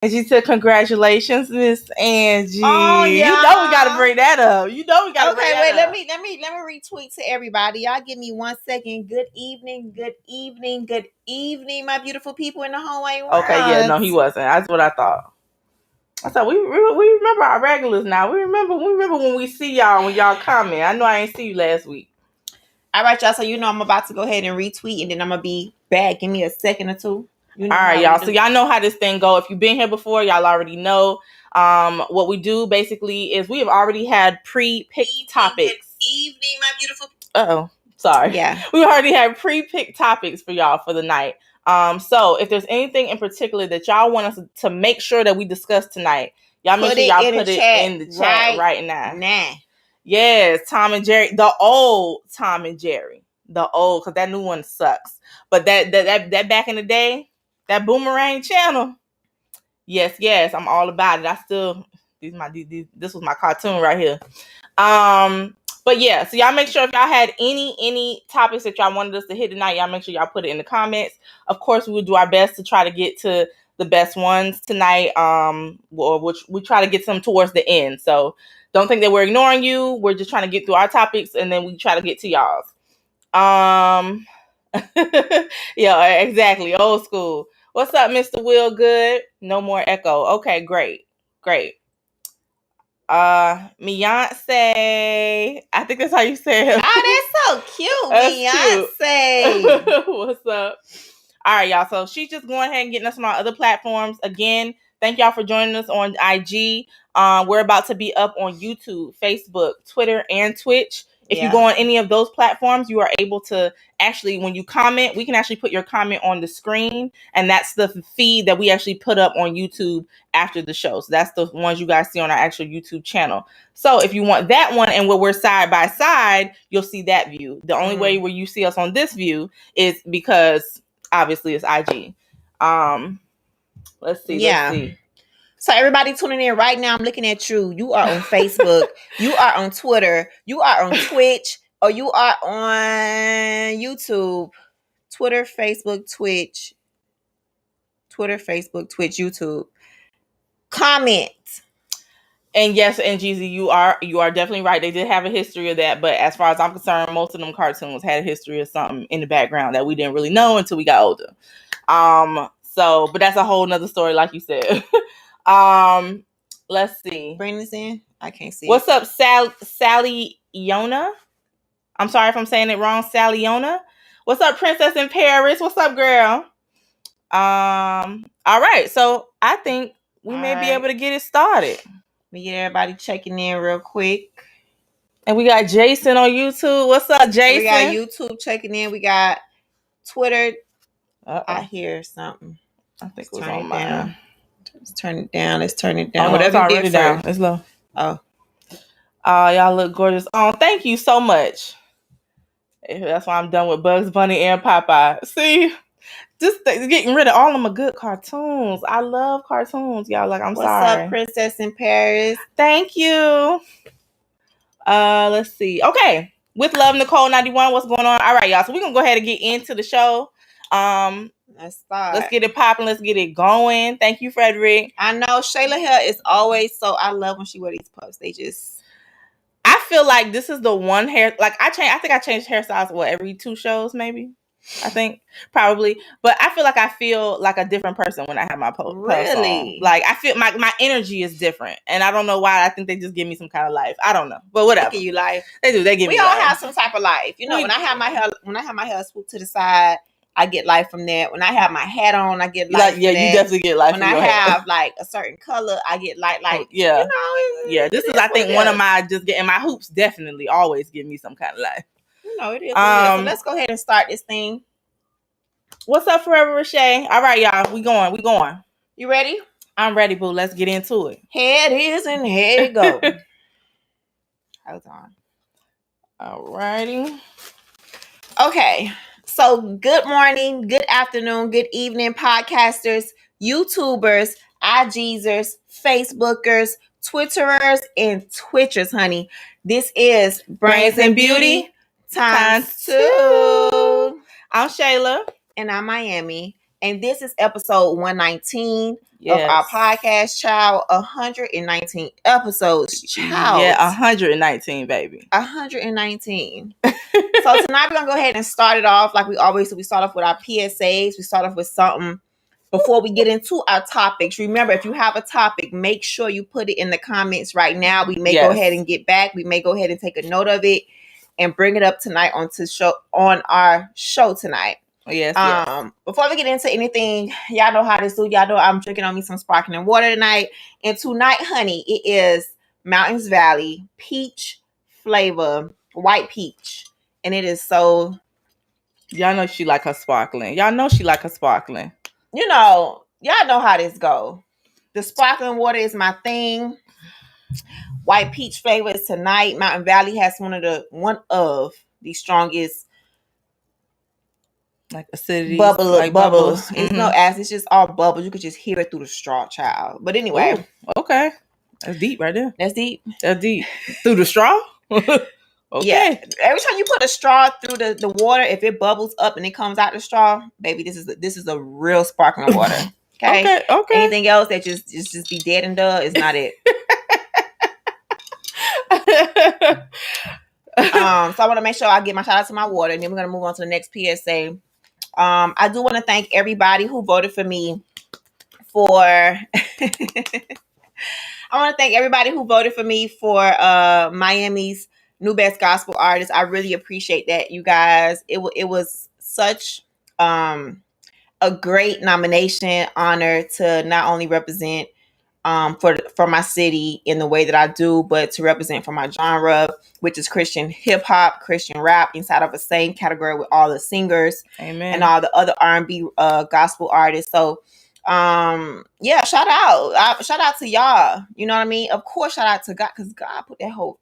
And she said, "Congratulations, Miss Angie." Oh yeah. You know we gotta bring that up. You know we gotta bring that up. Okay, wait. Let me retweet to everybody. Y'all give me 1 second. Good evening, my beautiful people in the whole wide world. Okay, yeah, no, he wasn't. That's what I thought. I thought we remember our regulars now. We remember when we see y'all when y'all comment. I know I ain't see you last week. All right, y'all. So you know I'm about to go ahead and retweet, and then I'm gonna be back. Give me a second or two. You know all right, y'all. So y'all know how this thing go. If you've been here before, y'all already know. What we do basically is we have already had pre-picked topics. Good evening, my beautiful. Sorry. Yeah. We already had pre-picked topics for y'all for the night. So if there's anything in particular that y'all want us to make sure that we discuss tonight, y'all make sure y'all put it in the chat right now. Yes, Tom and Jerry, the old Tom and Jerry, because that new one sucks. But that back in the day, that Boomerang channel, yes, I'm all about it. This was my cartoon right here. But yeah, so y'all make sure if y'all had any topics that y'all wanted us to hit tonight, y'all make sure y'all put it in the comments. Of course, we will do our best to try to get to the best ones tonight. Which we try to get some towards the end. So don't think that we're ignoring you. We're just trying to get through our topics and then we try to get to y'all's. Yeah, exactly. Old school. What's up, Mr. Will Good? No more echo. Okay, great. Beyonce. I think that's how you say it. Oh, that's so cute. Beyonce. Cute. What's up? All right, y'all. So she's just going ahead and getting us on our other platforms. Again, thank y'all for joining us on IG. We're about to be up on YouTube, Facebook, Twitter, and Twitch. If you go on any of those platforms, you are able to actually, when you comment, we can actually put your comment on the screen. And that's the feed that we actually put up on YouTube after the show. So that's the ones you guys see on our actual YouTube channel. So if you want that one and where we're side by side, you'll see that view. The only way where you see us on this view is because obviously it's IG. Let's see. So everybody tuning in right now, I'm looking at you. You are on Facebook. You are on Twitter. You are on Twitch. Or you are on YouTube. Twitter, Facebook, Twitch. YouTube. Comment. And yes, and Jeezy, you are definitely right. They did have a history of that, but as far as I'm concerned, most of them cartoons had a history of something in the background that we didn't really know until we got older. But that's a whole nother story, like you said. Let's see. Bring this in. I can't see. What's up, Sally Yona? I'm sorry if I'm saying it wrong, Sally Yona. What's up, Princess in Paris? What's up, girl? All right. So I think we may be able to get it started. We get everybody checking in real quick. And we got Jason on YouTube. What's up, Jason? We got YouTube checking in. We got Twitter. I hear something. I think it was on mine. Let's turn it down. Oh, whatever you did down. It's low. Oh, y'all look gorgeous. Oh, thank you so much. That's why I'm done with Bugs Bunny and Popeye. See, just getting rid of all of my good cartoons. I love cartoons, y'all. Like, sorry. What's up, Princess in Paris? Thank you. Let's see. Okay, with love, Nicole 91. What's going on? All right, y'all. So we're gonna go ahead and get into the show. Let's start. Let's get it popping. Let's get it going. Thank you, Frederick. I know Shayla hair is always so. I love when she wear these puffs. They just. I feel like this is the one hair. Like I think I changed hairstyles every 2 shows, maybe. I think probably, but I feel like a different person when I have my post. Really? Like I feel my energy is different, and I don't know why. I think they just give me some kind of life. I don't know, but whatever. They give you life. They do. They give me. We all life. have some type of life. You know, when I have my hair swooped to the side, I get life from that. When I have my hat on, I get life. You definitely get life. When I have like a certain color, I get light. Yeah, you know, this is I think one of my and my hoops definitely always give me some kind of life. You know, it is. So let's go ahead and start this thing. What's up, Forever Rashay? All right, y'all, we going. You ready? I'm ready, boo. Let's get into it. Here it is and here it go. Hold on. All righty. Okay. So good morning, good afternoon, good evening, podcasters, YouTubers, IGers, Facebookers, Twitterers, and Twitchers, honey. This is Brains and Beauty times 2. I'm Shayla. And I'm Miami. And this is episode 119 of our podcast, child. 119 episodes, child. Yeah, 119, baby. 119. So tonight we're going to go ahead and start it off like we always do. We start off with our PSAs. We start off with something before we get into our topics. Remember, if you have a topic, make sure you put it in the comments right now. We may go ahead and get back. We may go ahead and take a note of it and bring it up tonight on our show tonight. Yes. Before we get into anything, y'all know how this do. Y'all know I'm drinking on me some sparkling water tonight. And tonight, honey, it is Mountains Valley peach flavor, white peach. And it is so... Y'all know she like her sparkling. Y'all know she like her sparkling. You know, y'all know how this go. The sparkling water is my thing. White peach flavor is tonight. Mountain Valley has one of the strongest, like acidity, bubbles. Mm-hmm. It's no acid. It's just all bubbles. You could just hear it through the straw, child. But anyway. Ooh, okay. That's deep right there. That's deep. Through the straw? Okay. Yeah. Every time you put a straw through the water, if it bubbles up and it comes out the straw, baby, this is a real sparkling water. Okay. Okay. Anything else that just be dead and dull is not it. So I want to make sure I get my shout out to my water, and then we're gonna move on to the next PSA. I do want to thank everybody who voted for me for Miami's new best gospel artist. I really appreciate that, you guys. It was such a great nomination, honor to not only represent for my city in the way that I do, but to represent for my genre, which is Christian hip hop, Christian rap, inside of the same category with all the singers. Amen. And all the other R&B gospel artists. So shout out to y'all. You know what I mean? Of course, shout out to God, because God put that whole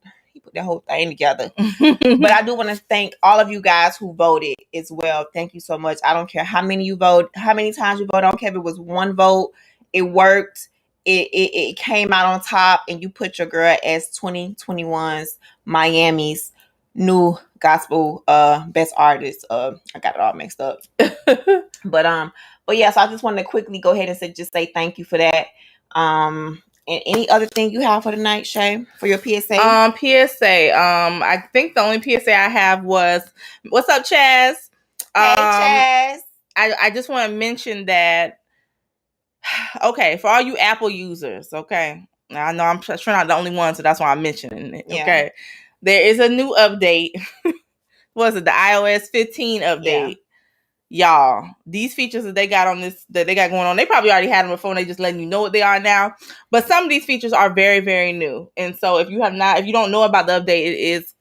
thing together. But I do want to thank all of you guys who voted as well. Thank you so much. I don't care how many you vote, how many times you vote. I don't care if it was one vote. It worked. It came out on top, and you put your girl as 2021's Miami's new gospel best artist. I got it all mixed up. But yeah, so I just wanted to quickly go ahead and say thank you for that. And any other thing you have for tonight, Shay, for your PSA? I think the only PSA I have was, what's up, Chaz? Hey, Chaz. I just want to mention that, okay, for all you Apple users, okay, now I know I'm sure not the only one, so that's why I'm mentioning it. Yeah. Okay, there is a new update. Was it the iOS 15 update? Yeah. Y'all, these features that they got going on, they probably already had them before, and they just letting you know what they are now. But some of these features are very, very new. And so if you don't know about the update, it is,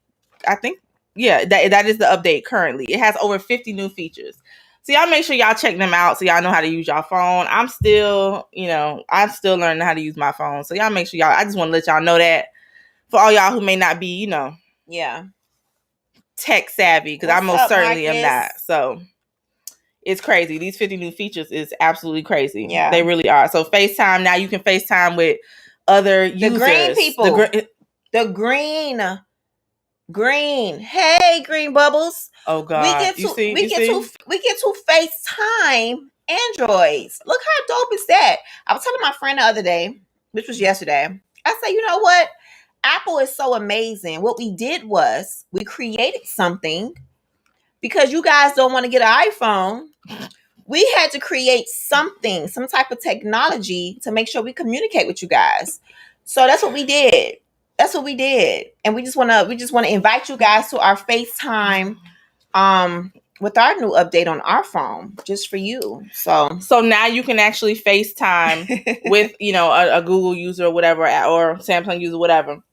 I think, that is the update currently. It has over 50 new features. So y'all make sure y'all check them out so y'all know how to use y'all phone. I'm still learning how to use my phone. So y'all make sure I just want to let y'all know that for all y'all who may not be, tech savvy, because I most certainly am not. So it's crazy. These 50 new features is absolutely crazy. Yeah. They really are. So FaceTime, now you can FaceTime with other users. The green people. The green. Hey, green bubbles. Oh God. We get to FaceTime Androids. Look how dope is that? I was telling my friend the other day, which was yesterday. I said, you know what? Apple is so amazing. What we did was we created something, because you guys don't want to get an iPhone. We had to create something, some type of technology to make sure we communicate with you guys. So that's what we did. And we just want to invite you guys to our FaceTime with our new update on our phone, just for you. So now you can actually FaceTime with, a Google user or whatever, or Samsung user, whatever.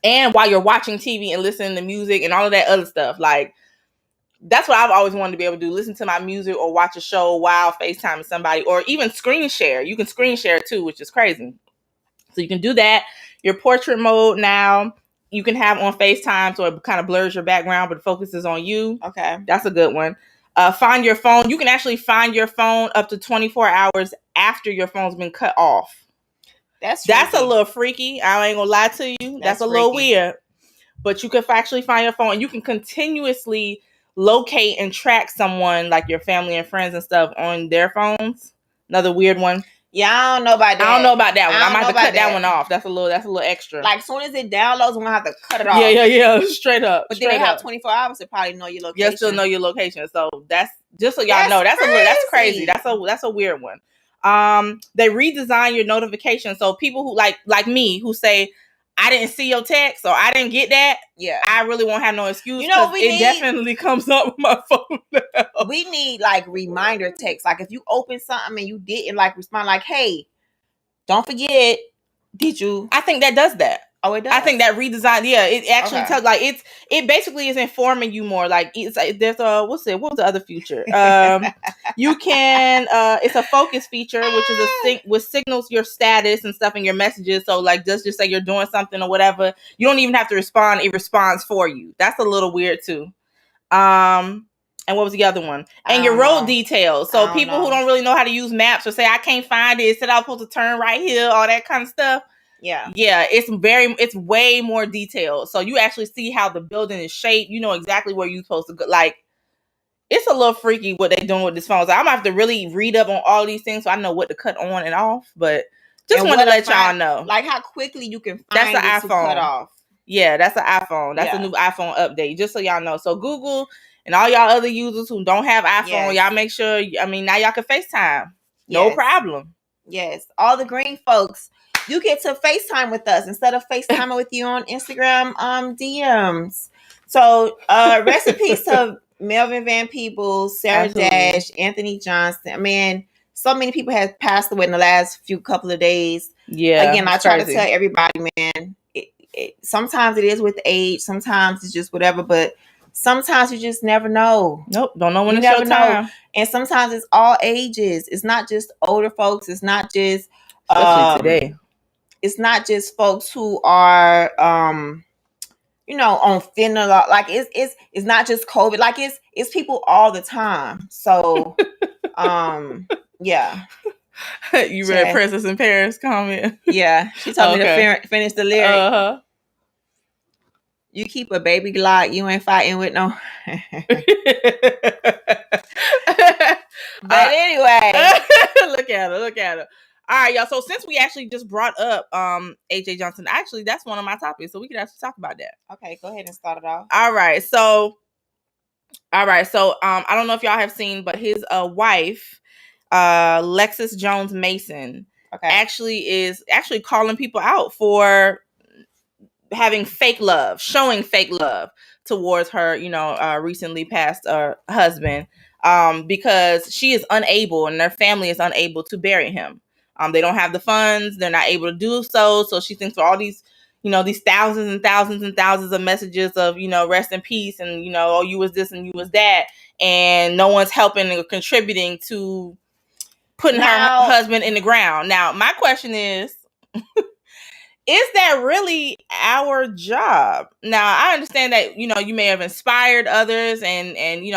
And while you're watching TV and listening to music and all of that other stuff, like, that's what I've always wanted to be able to do. Listen to my music or watch a show while FaceTiming somebody, or even screen share. You can screen share too, which is crazy. So you can do that. Your portrait mode now, you can have on FaceTime, so it kind of blurs your background, but focuses on you. Okay. That's a good one. Find your phone. You can actually find your phone up to 24 hours after your phone's been cut off. That's a little freaky. I ain't gonna lie to you. That's a little weird. But you can actually find your phone, and you can continuously locate and track someone, like your family and friends and stuff, on their phones. Another weird one. Yeah, I don't know about that. I don't know about that one. I'm gonna have to cut that one off. That's a little extra. Like, as soon as it downloads, I'm gonna have to cut it off. Yeah. Straight up. But then they have 24 hours to probably know your location. Yeah, still know your location. So that's just so y'all know. That's crazy. That's a weird one. They redesign your notifications. So people who like me who say, I didn't see your text or I didn't get that. Yeah. I really won't have no excuse. You know, it definitely comes up with my phone now. We need like reminder text. Like if you open something and you didn't like respond, like, hey, don't forget, did you? I think that does that. Oh, it does. I think that redesign, it actually tells, like, it basically is informing you more. Like, there's a what's the other feature? You can it's a focus feature, which is which signals your status and stuff in your messages. So like, just say you're doing something or whatever, you don't even have to respond; it responds for you. That's a little weird too. And what was the other one? And your road details. So people who don't really know how to use maps or say I can't find it, said I was supposed to turn right here, all that kind of stuff. Yeah, it's way more detailed. So you actually see how the building is shaped. You know exactly where you're supposed to go. Like, it's a little freaky what they're doing with this phone. So I'm gonna have to really read up on all these things so I know what to cut on and off. But just want to let y'all know, like, how quickly you can find that's an iPhone. To cut off. Yeah, that's an iPhone. That's a new iPhone update. Just so y'all know. So Google and all y'all other users who don't have iPhone, y'all make sure. I mean, now y'all can FaceTime. No problem. Yes, all the green folks. You get to FaceTime with us instead of FaceTiming with you on Instagram DMs. So rest in peace to Melvin Van Peebles, Sarah Dash, Anthony Johnson. I mean, so many people have passed away in the last couple of days. Yeah. Again, I try to tell everybody, man, sometimes it is with age, sometimes it's just whatever, but sometimes you just never know. Nope, don't know when it's your time. And sometimes it's all ages. It's not just older folks. It's not just today. It's not just folks who are, on fentanyl. Like it's not just COVID. Like it's people all the time. So, yeah. You read Princess in Paris comment? Yeah, she told me to finish the lyric. Uh-huh. You keep a baby Glock, you ain't fighting with no. But anyway, look at her. All right, y'all. So since we actually just brought up AJ Johnson, actually that's one of my topics, so we could actually talk about that. Okay, go ahead and start it off. All right. So I don't know if y'all have seen, but his wife, Lexis Jones Mason, is actually calling people out for having showing fake love towards her, recently passed husband, because she is unable and their family is unable to bury him. They don't have the funds. They're not able to do so. So she thinks for all these, these thousands and thousands and thousands of messages of, rest in peace and, oh, you was this and you was that. And no one's helping or contributing to putting her husband in the ground. Now, my question is that really our job? Now, I understand that, you may have inspired others and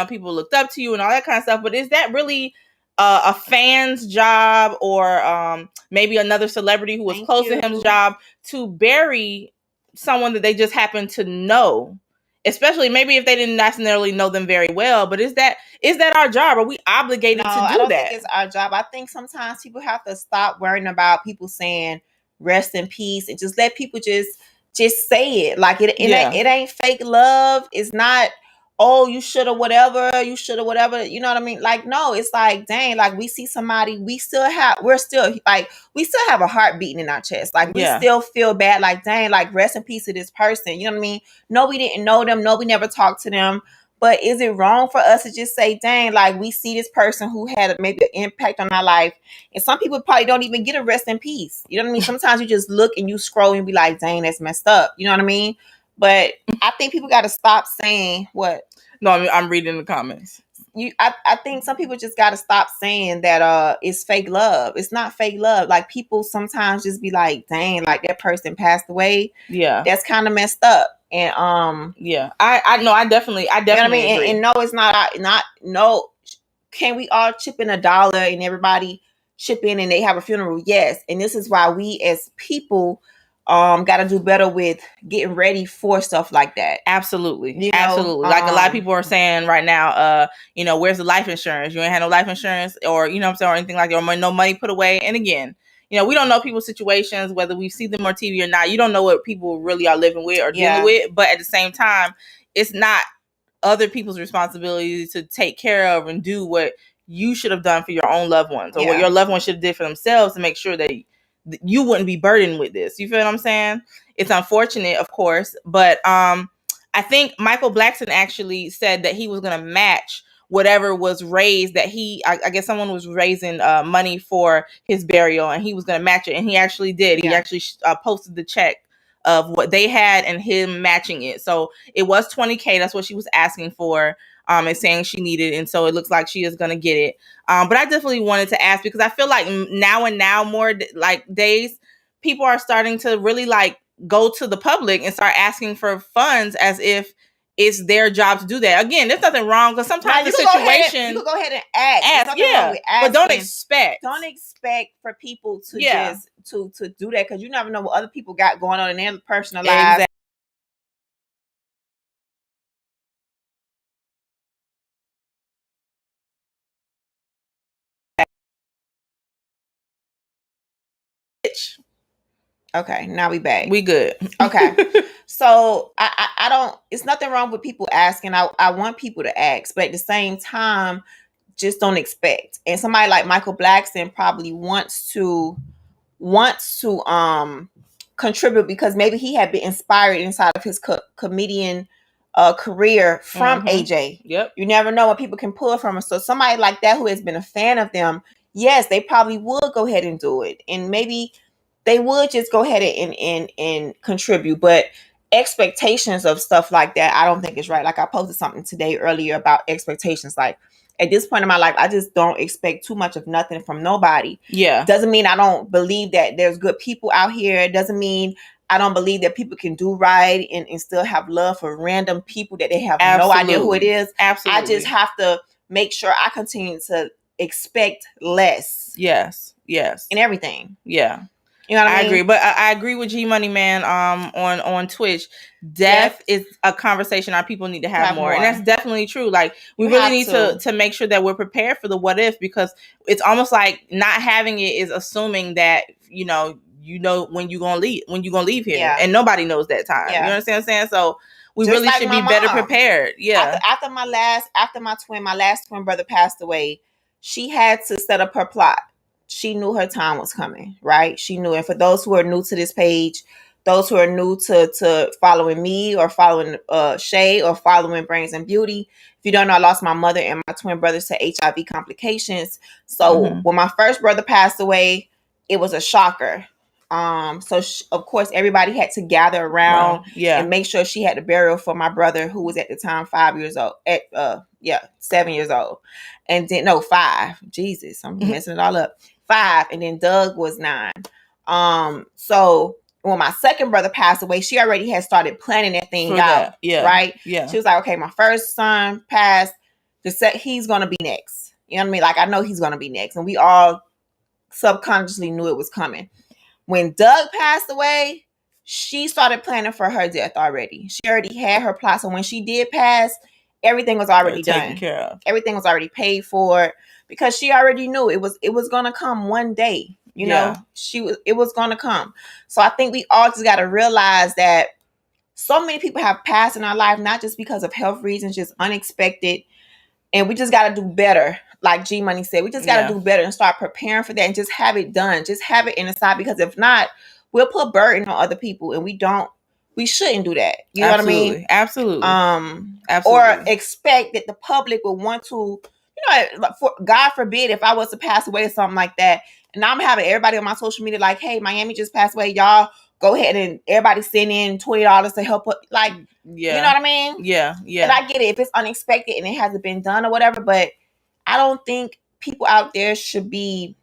people looked up to you and all that kind of stuff. But is that really a fan's job or maybe another celebrity who was close to him's job to bury someone that they just happen to know? Especially maybe if they didn't necessarily know them very well. But is that our job? Are we obligated to do I don't that? think it's our job. I think sometimes people have to stop worrying about people saying rest in peace and just let people just say it. Like it ain't fake love. It's not, oh, you should have whatever. You know what I mean? Like, no, it's like, dang, like we see somebody, we still have a heart beating in our chest. Like we still feel bad, like, dang, like rest in peace to this person. You know what I mean? No, we didn't know them. No, we never talked to them. But is it wrong for us to just say, dang, like we see this person who had maybe an impact on our life? And some people probably don't even get a rest in peace. You know what I mean? Sometimes you just look and you scroll and be like, dang, that's messed up. You know what I mean? But I think people got to stop saying what? No, I'm reading the comments. I think some people just got to stop saying that it's fake love. It's not fake love. Like people sometimes just be like, dang, like that person passed away. Yeah. That's kind of messed up. And I definitely you know what I mean? agree. And no, it's not. Can we all chip in $1 and everybody chip in and they have a funeral? Yes. And this is why we as people got to do better with getting ready for stuff like that. Absolutely. Absolutely. Like a lot of people are saying right now, where's the life insurance? You ain't had no life insurance, or, you know what I'm saying, or anything like that, or no money put away. And again, we don't know people's situations, whether we see them on TV or not. You don't know what people really are living with or dealing with. But at the same time, it's not other people's responsibility to take care of and do what you should have done for your own loved ones, or what your loved ones should have did for themselves to make sure that you wouldn't be burdened with this. You feel what I'm saying? It's unfortunate, of course, but I think Michael Blackson actually said that he was going to match whatever was raised, that I guess someone was raising money for his burial, and he was going to match it. And he actually did. He actually posted the check of what they had and him matching it. So it was $20,000. That's what she was asking for, and saying she needed. And so it looks like she is going to get it. But I definitely wanted to ask, because I feel like now more like days, people are starting to really like go to the public and start asking for funds as if it's their job to do that. Again, there's nothing wrong, because sometimes the situation, you can go ahead and ask, but don't expect for people to just to do that, because you never know what other people got going on in their personal lives. Okay, now we back. We good. Okay. So I don't, it's nothing wrong with people asking. I want people to ask, but at the same time, just don't expect. And somebody like Michael Blackson probably wants to contribute, because maybe he had been inspired inside of his comedian career from AJ. Yep. You never know what people can pull from him. So somebody like that who has been a fan of them, yes, they probably would go ahead and do it. And maybe they would just go ahead and contribute. But expectations of stuff like that, I don't think is right. Like I posted something today earlier about expectations. Like at this point in my life, I just don't expect too much of nothing from nobody. Yeah. Doesn't mean I don't believe that there's good people out here. It doesn't mean I don't believe that people can do right and still have love for random people that they have no idea who it is. Absolutely. I just have to make sure I continue to expect less. Yes. In everything. Yeah. You know what I mean? agree, but I agree with G Money Man on Twitch. Death is a conversation our people need to have more, and that's definitely true. Like we really need to make sure that we're prepared for the what if, because it's almost like not having it is assuming that you know when you're gonna leave here, and nobody knows that time. You understand what I'm saying? So we just really should be better prepared. Yeah. After my last twin brother passed away, she had to set up her plot. She knew her time was coming, right? She knew. And for those who are new to this page, those who are new to following me or following Shay or following Brains and Beauty, if you don't know, I lost my mother and my twin brothers to HIV complications. So when my first brother passed away, it was a shocker. So of course, everybody had to gather around and make sure she had the burial for my brother, who was at the time 5 years old. 7 years old. And then 5. Jesus, I'm messing it all up. 5, and then Doug was 9. So when my second brother passed away, she already had started planning that thing out. Right? Yeah. She was like, okay, my first son passed. He's gonna be next. You know what I mean? Like I know he's gonna be next. And we all subconsciously knew it was coming. When Doug passed away, she started planning for her death already. She already had her plot. So when she did pass, everything was already done. Taken care of. Everything was already paid for, because she already knew it was gonna come one day. You know, it was gonna come. So I think we all just gotta realize that so many people have passed in our life, not just because of health reasons, just unexpected. And we just gotta do better. Like G Money said, we just gotta do better and start preparing for that and just have it done. Just have it in the side, because if not, we'll put burden on other people, and we shouldn't do that. You know what I mean? Absolutely. Or expect that the public will want to, God forbid, if I was to pass away or something like that, and I'm having everybody on my social media like, hey, Miami just passed away, y'all go ahead and everybody send in $20 to help. Like, you know what I mean? Yeah. And I get it if it's unexpected and it hasn't been done or whatever, but I don't think people out there should be.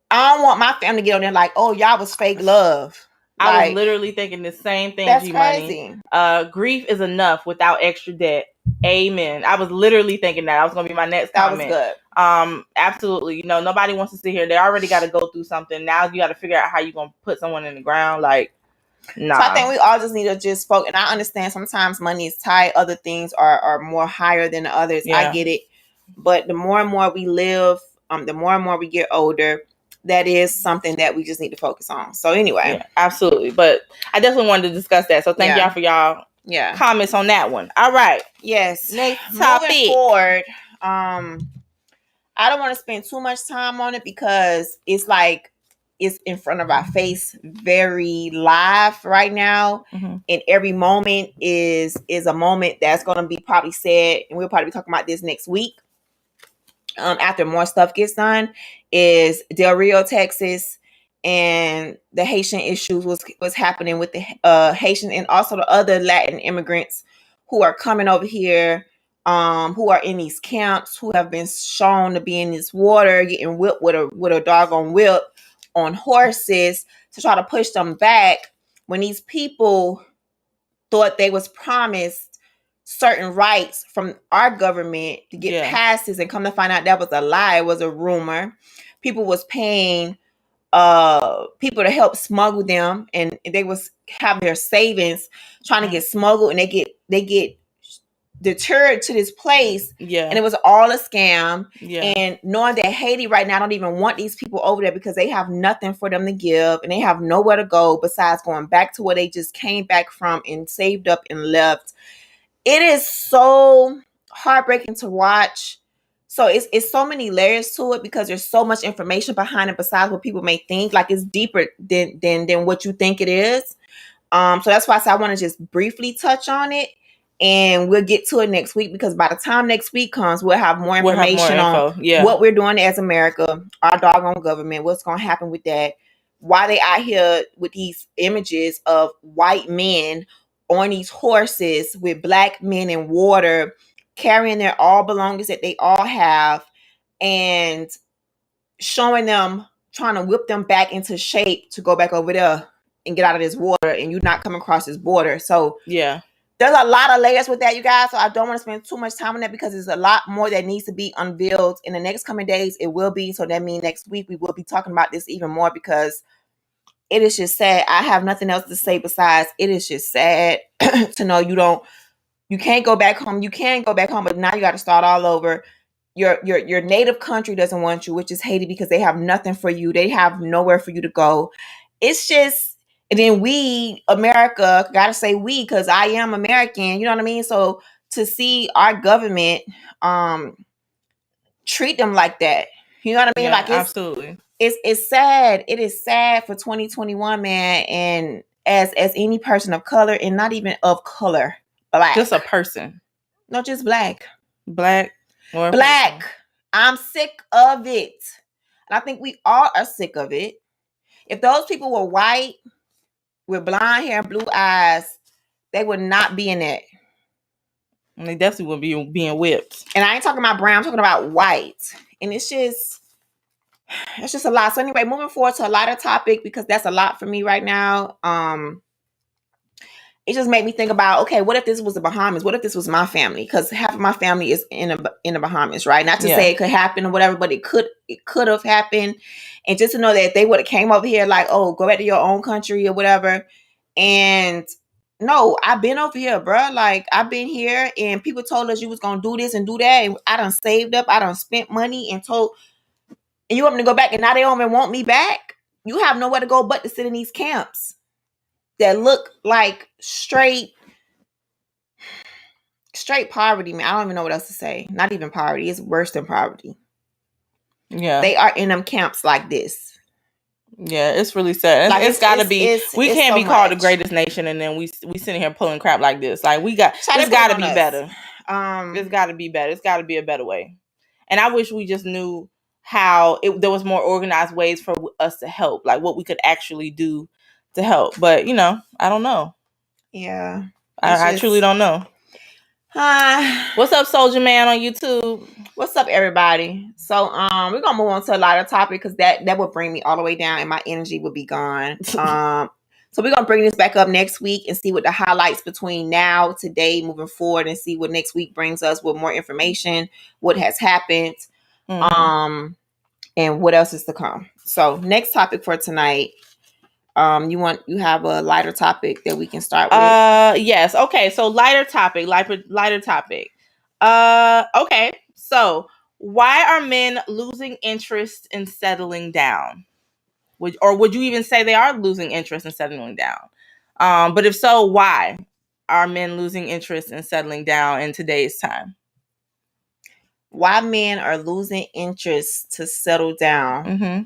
I don't want my family to get on there like, oh, y'all was fake love. I was literally thinking the same thing. That's G-Money. crazy. Grief is enough without extra debt. Amen. I was literally thinking that was gonna be my next comment. That was good. Absolutely. You know, nobody wants to sit here. They already got to go through something. Now you got to figure out how you're going to put someone in the ground. Like, nah. So I think we all just need to just focus. And I understand sometimes money is tight. Other things are more higher than the others. Yeah. I get it. But the more and more we live, the more and more we get older, that is something that we just need to focus on. So anyway. Yeah, absolutely. But I definitely wanted to discuss that. So thank y'all for y'all comments on that one. All right. Yes. Next topic. Moving forward, I don't want to spend too much time on it because it's like it's in front of our face very live right now. Mm-hmm. And every moment is a moment that's going to be probably said, and we'll probably be talking about this next week. After more stuff gets done, is Del Rio, Texas, and the Haitian issues was happening with the Haitian and also the other Latin immigrants who are coming over here, who are in these camps, who have been shown to be in this water, getting whipped with a doggone whip on horses to try to push them back when these people thought they was promised certain rights from our government to get passes, and come to find out that was a lie. It was a rumor. People was paying people to help smuggle them, and they was have their savings trying to get smuggled, and they get deterred to this place, and it was all a scam. And knowing that Haiti right now don't even want these people over there because they have nothing for them to give, and they have nowhere to go besides going back to where they just came back from and saved up and left. It is so heartbreaking to watch. So it's so many layers to it because there's so much information behind it besides what people may think. Like, it's deeper than what you think it is. So that's why I said I want to just briefly touch on it, and we'll get to it next week, because by the time next week comes, we'll have more information on what we're doing as America, our doggone government, what's going to happen with that, why they out here with these images of white men on these horses with black men in water, carrying their all belongings that they all have, and showing them, trying to whip them back into shape to go back over there and get out of this water, and you not come across this border. So there's a lot of layers with that, you guys. So I don't want to spend too much time on that because there's a lot more that needs to be unveiled in the next coming days. It will be. So that means next week we will be talking about this even more, because it is just sad. I have nothing else to say besides it is just sad to know you can't go back home. You can go back home, but now you got to start all over. Your native country doesn't want you, which is Haiti, because they have nothing for you. They have nowhere for you to go. It's just, and then we, America, gotta say we, because I am American, you know what I mean? So to see our government treat them like that, you know what I mean? Like, absolutely. It's sad. It is sad for 2021, man. And as any person of color, and not even of color, black. Just a person. No, just black. Black. Black. I'm sick of it. And I think we all are sick of it. If those people were white with blonde hair and blue eyes, they would not be in it. And they definitely would be being whipped. And I ain't talking about brown, I'm talking about white. And it's just a lot. So anyway, moving forward to a lighter topic, because that's a lot for me right now. It just made me think about, okay, what if this was the Bahamas? What if this was my family? Because half of my family is in the Bahamas, right? Not to say it could happen or whatever, but it could have happened. And just to know that if they would have came over here like, oh, go back to your own country or whatever. And no, I've been over here, bro. Like, I've been here, and people told us you was going to do this and do that. And I done saved up. I done spent money and you want me to go back, and now they don't even want me back? You have nowhere to go but to sit in these camps that look like straight poverty, man. I don't even know what else to say. Not even poverty. It's worse than poverty. Yeah. They are in them camps like this. Yeah, it's really sad. Like, it's got to be. We can't be called the greatest nation, and then we sitting here pulling crap like this. Like, it's got to be better. It's got to be better. It's got to be a better way. And I wish we just knew how there was more organized ways for us to help, like what we could actually do to help. But I don't know. Yeah, I truly don't know. What's up, Soldier Man on YouTube? What's up, everybody? So we're gonna move on to a lighter topic, because that would bring me all the way down and my energy would be gone. So we're gonna bring this back up next week and see what the highlights between now, today, moving forward, and see what next week brings us with more information, what has happened. And what else is to come. So next topic for tonight. You have a lighter topic that we can start with? Yes. Okay. So lighter topic. Okay. So why are men losing interest in settling down? Would you even say they are losing interest in settling down? But if so, why are men losing interest in settling down in today's time? Why men are losing interest to settle down? Mm-hmm.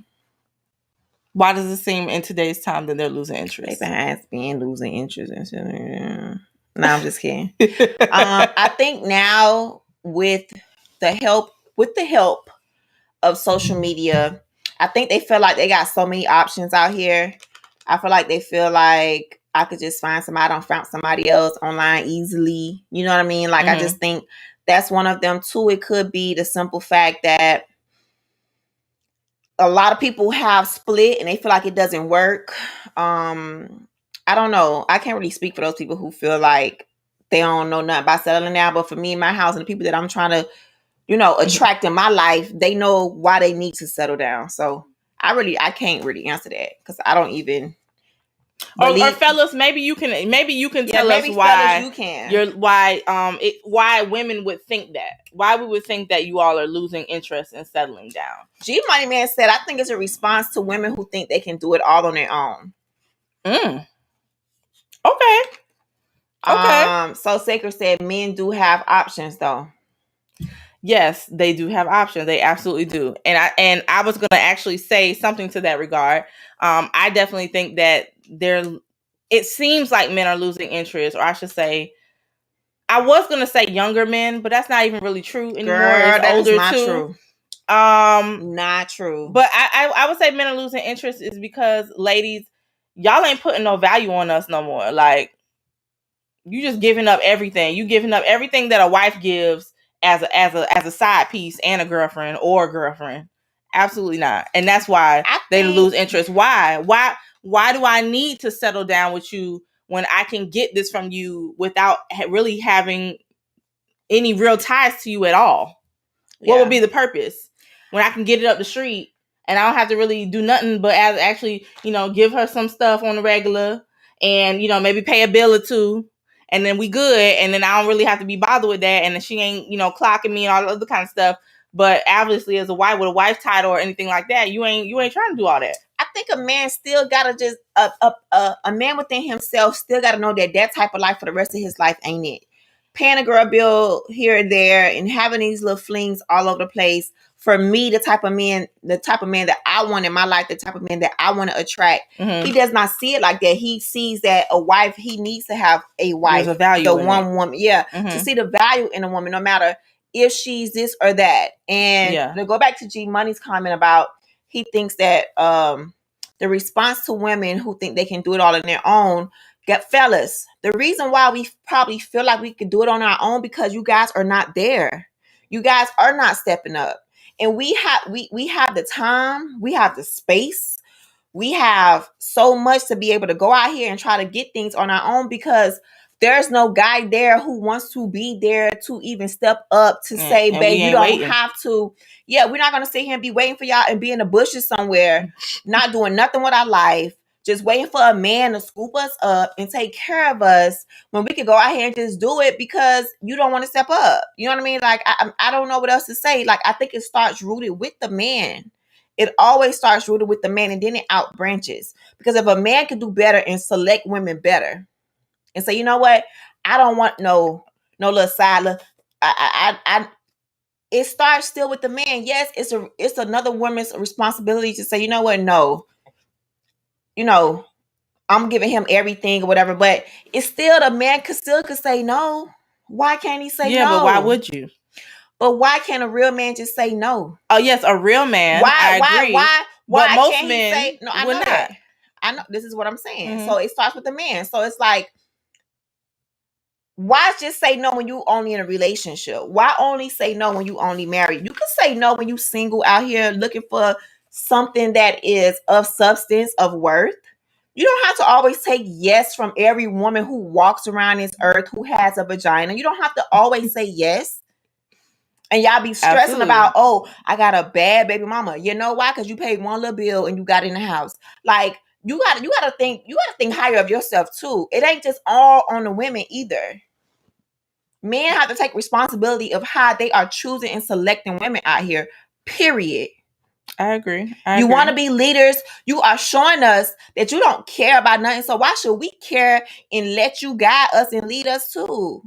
Why does it seem in today's time that they're losing interest? They've been losing interest in settling down. No, I'm just kidding. I think now with the help of social media, I think they feel like they got so many options out here. I feel like they feel like I could just find somebody else online easily. You know what I mean? Like, I just think that's one of them too. It could be the simple fact that a lot of people have split and they feel like it doesn't work. I don't know. I can't really speak for those people who feel like they don't know nothing about settling down. But for me and my house and the people that I'm trying to, attract in my life, they know why they need to settle down. So I can't really answer that because I don't even. Or fellas, maybe you can tell us why why women would think that. Why we would think that you all are losing interest in settling down. G Money Man said, I think it's a response to women who think they can do it all on their own. Okay. So Sacred said men do have options though. Yes, they do have options. They absolutely do. And I was going to actually say something to that regard. I definitely think that it seems like men are losing interest, or I should say, I was going to say younger men, but that's not even really true anymore. Girl, it's older not too. True. Not true. But I would say men are losing interest is because, ladies, y'all ain't putting no value on us no more. Like, you just giving up everything. You giving up everything that a wife gives as a side piece and a girlfriend or a girlfriend. Absolutely not. And that's why they lose interest. Why do I need to settle down with you when I can get this from you without really having any real ties to you at all? Yeah. What would be the purpose when I can get it up the street and I don't have to really do nothing but actually, give her some stuff on the regular and, maybe pay a bill or two. And then we good, and then I don't really have to be bothered with that, and then she ain't, clocking me and all the other kind of stuff. But obviously, as a wife with a wife title or anything like that, you ain't trying to do all that. I think a man still gotta just a man within himself still gotta know that type of life for the rest of his life ain't it. Paying a girl bill here and there and having these little flings all over the place. For me, the type of man that I want in my life, the type of man that I want to attract, he does not see it like that. He sees that a wife, he needs to have a wife, there's a value the one woman, to see the value in a woman, no matter if she's this or that. And to go back to G Money's comment about he thinks that the response to women who think they can do it all on their own, fellas, the reason why we probably feel like we can do it on our own because you guys are not there. You guys are not stepping up. And we have the time, we have the space, we have so much to be able to go out here and try to get things on our own because there's no guy there who wants to be there to even step up to say, babe, you don't have to. Yeah, we're not going to sit here and be waiting for y'all and be in the bushes somewhere, not doing nothing with our life, just waiting for a man to scoop us up and take care of us when we could go out here and just do it because you don't want to step up. You know what I mean? Like, I don't know what else to say. Like, I think it starts rooted with the man. It always starts rooted with the man, and then it out branches. Because if a man can do better and select women better and say, you know what? I don't want no little side. It starts still with the man. Yes, it's another woman's responsibility to say, you know what? No. I'm giving him everything or whatever, but it's still the man could say no. Why can't he say no? Yeah, but why would you? But why can't a real man just say no? Oh, yes, a real man. I agree. Why but most can't men he say no? I know that. I know this is what I'm saying. Mm-hmm. So it starts with the man. So it's like, why just say no when you only in a relationship? Why only say no when you only married? You can say no when you single out here looking for something that is of substance, of worth. You don't have to always take yes from every woman who walks around this earth who has a vagina. You don't have to always say yes. And y'all be stressing about, oh, I got a bad baby mama. You know why? Because you paid one little bill and you got in the house. Like, you gotta think higher of yourself too. It ain't just all on the women either. Men have to take responsibility of how they are choosing and selecting women out here. Period. I agree. You want to be leaders. You are showing us that you don't care about nothing. So why should we care and let you guide us and lead us too?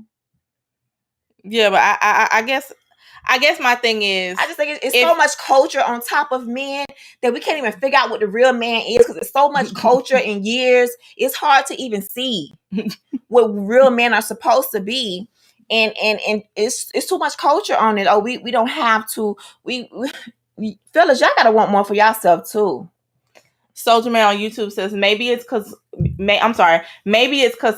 Yeah, but I guess my thing is, I just think it's so much culture on top of men that we can't even figure out what the real man is, because it's so much culture in years. It's hard to even see what real men are supposed to be. And it's too much culture on it. Oh, we don't have to. We fellas, y'all gotta want more for yourself too. Soldier Man on YouTube says maybe it's because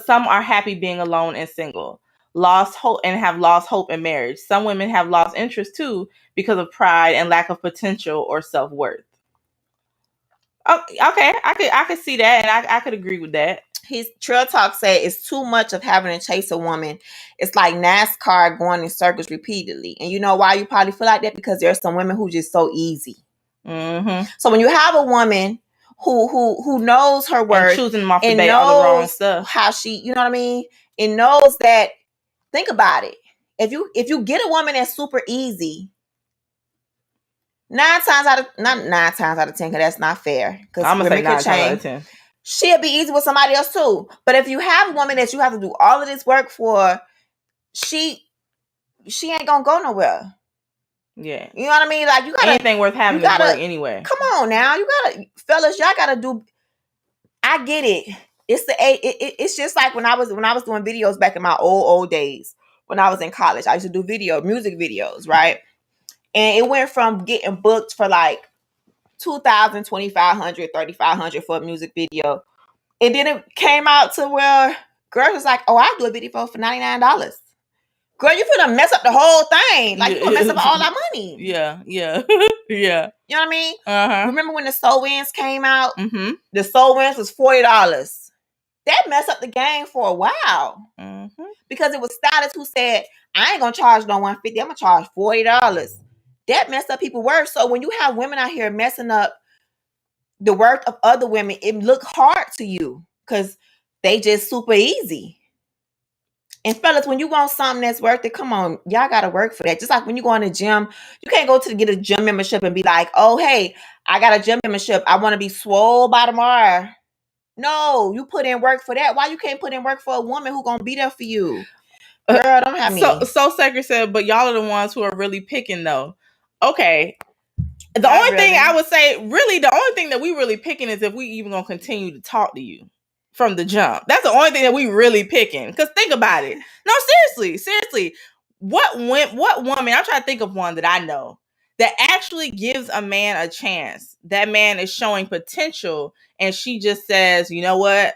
some are happy being alone and single, lost hope in marriage. Some women have lost interest too because of pride and lack of potential or self-worth. Oh, okay, I could see that, and I could agree with that. His Trail Talk said it's too much of having to chase a woman. It's like NASCAR going in circles repeatedly. And you know why you probably feel like that? Because there's some women who just so easy. Mm-hmm. So when you have a woman who knows her worth and choosing them off the bat, all the wrong stuff, how she, you know what I mean, and knows that. Think about it. If you get a woman that's super easy, 9 times out of 10, because that's not fair. Because I'm gonna say 9 times out of 10. She'll be easy with somebody else too. But if you have a woman that you have to do all of this work for, she ain't gonna go nowhere. Yeah. You know what I mean? Like, you gotta, anything worth having is work anyway. Come on now. You gotta, fellas, y'all gotta do. I get it. It's just like when I was doing videos back in my old days when I was in college. I used to do music videos, right? And it went from getting booked for like $2,000, $2,500, $3,500 for a music video. And then it came out to where girls was like, oh, I'll do a video for $99. Girl, you finna mess up the whole thing. Like, you gonna mess up all our money. Yeah. Yeah. Yeah. You know what I mean? Uh-huh. Remember when the Soul Winds came out? Mm-hmm. The Soul Winds was $40. That messed up the game for a while. Mm-hmm. Because it was stylists who said, I ain't gonna charge no $150, I'm gonna charge $40. That messed up people's worth. So when you have women out here messing up the worth of other women, it look hard to you because they just super easy. And fellas, when you want something that's worth it, come on, y'all gotta work for that. Just like when you go in the gym, you can't go to get a gym membership and be like, oh, hey, I got a gym membership, I want to be swole by tomorrow. No, you put in work for that. Why you can't put in work for a woman who gonna be there for you? Girl, don't have me. So Sacred said, but y'all are the ones who are really picking though. Okay. The only thing I would say, really, the only thing that we really picking is if we even gonna continue to talk to you from the jump. That's the only thing that we really picking. Because think about it. No, seriously. What woman? I'm trying to think of one that I know that actually gives a man a chance. That man is showing potential, and she just says, you know what?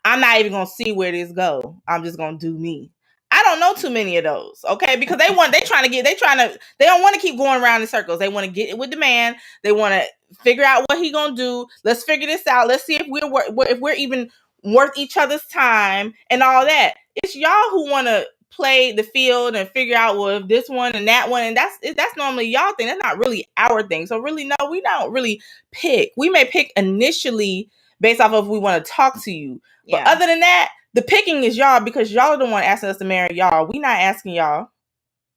I'm not even gonna see where this go. I'm just gonna do me. I don't know too many of those, okay? Because they don't want to keep going around in circles. They want to get it with the man. They want to figure out what he gonna do. Let's figure this out. Let's see if we're even worth each other's time and all that. It's y'all who want to play the field and figure out, well, if this one and that one, and that's normally y'all thing. That's not really our thing. So really, no, we don't really pick. We may pick initially based off of if we want to talk to you. But other than that, the picking is y'all, because y'all are the one asking us to marry y'all. We not asking y'all.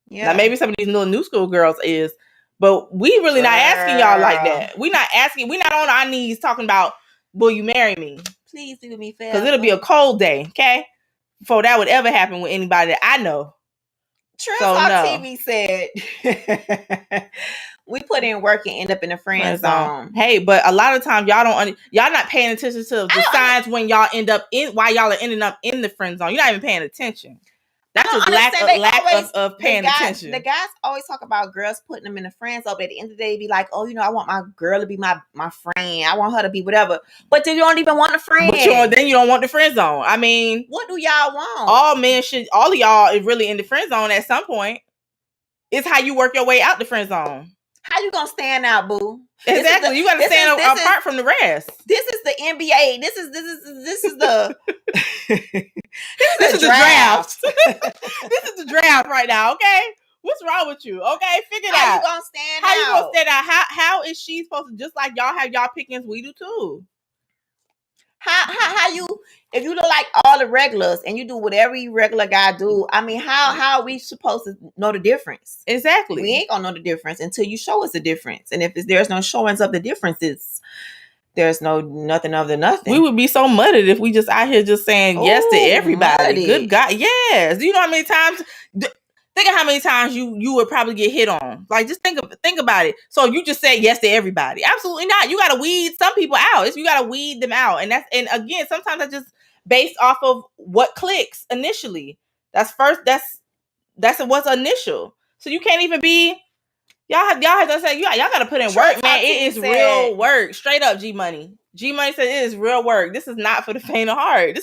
Yeah. Now maybe some of these little new school girls is, but we really not asking y'all like that. We not on our knees talking about, will you marry me? Please be with me fast. Because it'll be a cold day, okay? Before that would ever happen with anybody that I know. TV said we put in work and end up in the friend zone. Hey, but a lot of times y'all not paying attention to the signs when y'all end up in, why y'all are ending up in the friend zone. You're not even paying attention. That's just lack of paying attention. The guys always talk about girls putting them in the friend zone. But at the end of the day, be like, oh, you know, I want my girl to be my friend. I want her to be whatever. But then you don't even want a friend. Then you don't want the friend zone. I mean, what do y'all want? All of y'all is really in the friend zone at some point. It's how you work your way out the friend zone. How you gonna stand out, boo? Exactly. You gotta stand apart from the rest. This is the NBA. This is the this is the draft. This is the draft right now, okay? What's wrong with you? Okay, figure it How out. you gonna stand How out? you gonna stand out? How is she supposed to, just like y'all have y'all pickings, we do too. How you, if you look like all the regulars and you do what every regular guy do, I mean, how are we supposed to know the difference? Exactly. We ain't gonna know the difference until you show us the difference. And if there's no showings of the differences, there's nothing of the nothing. We would be so mudded if we just out here just saying yes to everybody. Muddy. Good God, yes. Do you know how many times? Think of how many times you would probably get hit on. Like, just think about it. So you just say yes to everybody? Absolutely not. You got to weed some people out. You got to weed them out, and again, sometimes that's just based off of what clicks initially. That's what's initial. So you can't even be. Y'all have to say y'all got to put in work, man. It is real work. Straight up, G Money. G Money said it is real work. This is not for the faint of heart.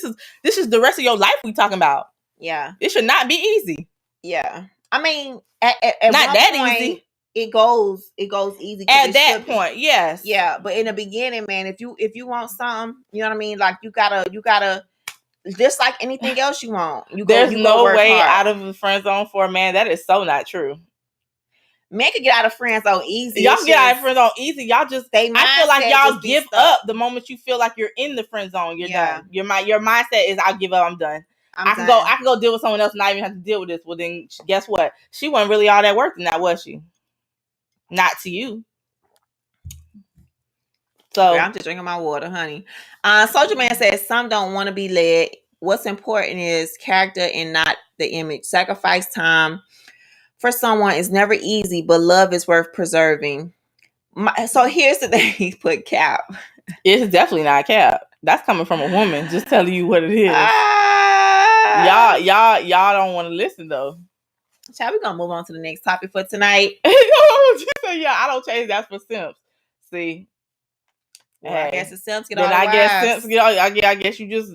This is the rest of your life we talking about. Yeah, it should not be easy. Yeah, I mean, at not that point, easy. It goes easy at that point. Yes. Yeah, but in the beginning, man, if you want something, you know what I mean. Like you gotta. Just like anything else you want, there's no way out of the friend zone for a man. That is so not true. Men can get out of friend zone easy. Y'all get out of friend zone easy. Y'all just, I feel like y'all give up the moment you feel like you're in the friend zone. You're done. Your mindset is, I'll give up. I'm done. I can go deal with someone else and not even have to deal with this. Well, then guess what? She wasn't really all that worth in that, was she? Not to you. So I'm just drinking my water, honey. Soldier Man says some don't want to be led. What's important is character and not the image. Sacrifice time for someone is never easy, but love is worth preserving. So here's the thing: he put cap. It's definitely not cap. That's coming from a woman. Just telling you what it is. Y'all don't want to listen though. Shall we gonna move on to the next topic for tonight? Yeah, I don't change. That's for simps. See. Well, I guess the simps get all the wives. I guess you just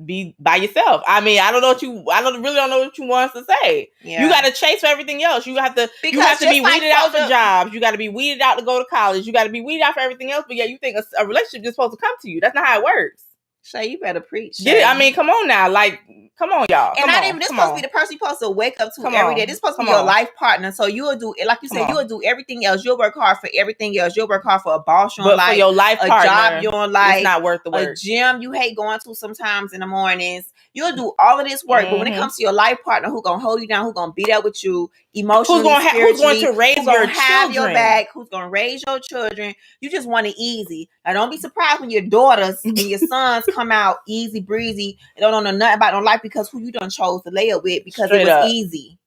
be by yourself. I mean, I don't really know what you want to say. Yeah. You got to chase for everything else. You have to be weeded out for jobs. You got to be weeded out to go to college. You got to be weeded out for everything else. But yeah, you think a relationship is supposed to come to you. That's not how it works. Shay, you better preach. Get it? I mean, come on now. Like, come on, y'all. And not even this supposed to be the person you're supposed to wake up to every day. This is supposed to be your life partner. So you will do, like you said, you will do everything else. You'll work hard for everything else. You'll work hard for a boss you don't like, for your life a partner, job you don't like, it's not worth the work. A gym you hate going to sometimes in the mornings. You'll do all of this work, but when it comes to your life partner, who's gonna hold you down, who's gonna be there with you emotionally, who's going to raise your children, your back, who's gonna raise your children, you just want it easy. Now, don't be surprised when your daughters and your sons come out easy breezy and don't know nothing about no life because who you done chose to lay up with because it was easy.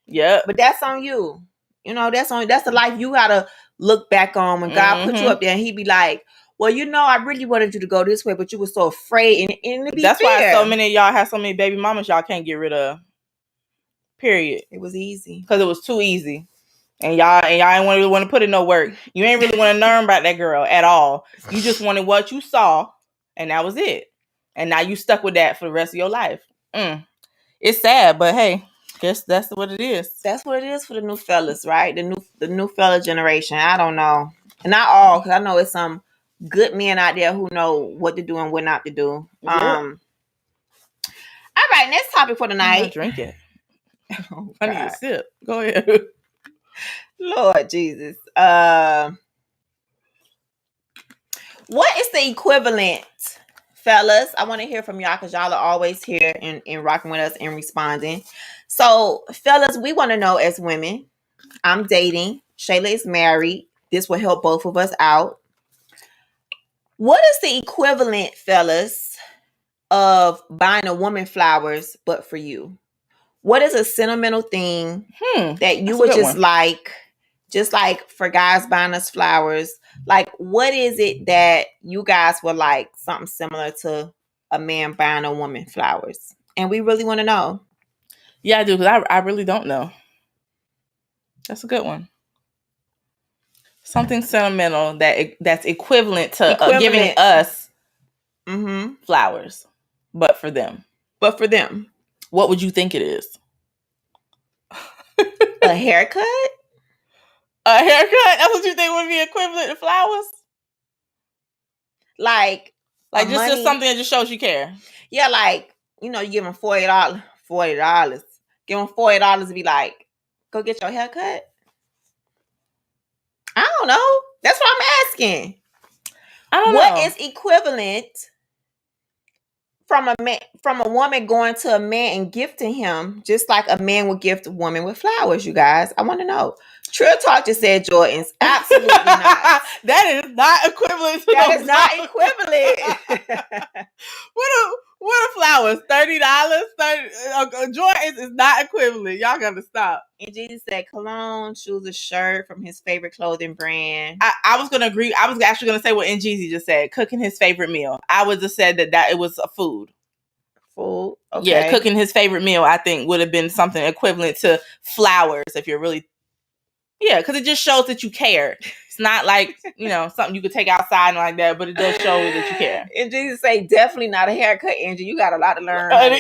Yeah, but that's on you. You know, that's the life you gotta look back on when God put you up there and he be like, well, you know, I really wanted you to go this way, but you were so afraid. And to be that's fair, why so many of y'all have so many baby mamas y'all can't get rid of. Period. It was easy. Because it was too easy. And y'all ain't really want to put in no work. You ain't really want to learn about that girl at all. You just wanted what you saw, and that was it. And now you stuck with that for the rest of your life. It's sad, but hey, guess that's what it is. That's what it is for the new fellas, right? The new fella generation. I don't know. Not all, because I know it's some good men out there who know what to do and what not to do. All right, next topic for the night. Drink it. Oh, I need a sip. Go ahead. Lord Jesus. What is the equivalent, fellas? I want to hear from y'all because y'all are always here and rocking with us and responding. So, fellas, we want to know as women. I'm dating. Shayla is married. This will help both of us out. What is the equivalent, fellas, of buying a woman flowers, but for you? What is a sentimental thing that you would just like for guys buying us flowers? Like, what is it that you guys would like something similar to a man buying a woman flowers? And we really want to know. Yeah, I do, because I really don't know. That's a good one. Something sentimental that's equivalent to giving us flowers, but for them. What would you think it is? A haircut? A haircut? That's what you think would be equivalent to flowers? Like just something that just shows you care. Yeah, like, you know, you give them $40. Give them $40 to be like, go get your hair cut? I don't know. That's what I'm asking. I don't know. What is equivalent from a woman going to a man and gifting him, just like a man would gift a woman with flowers, you guys? I want to know. Trill Talk just said Jordans. Absolutely not. That is not equivalent to That is not equivalent. What are flowers? $30? Jordans is not equivalent. Y'all gotta stop. And Jesus said cologne, shoes, a shirt from his favorite clothing brand. I was gonna agree. I was actually gonna say what Njeezy just said. Cooking his favorite meal. I would have said that it was a food. Food. Okay. Yeah, cooking his favorite meal, I think, would have been something equivalent to flowers if you're really. Yeah, because it just shows that you care. It's not like, something you could take outside and like that, but it does show that you care. And Jesus say, definitely not a haircut, Angie. You got a lot to learn. I'm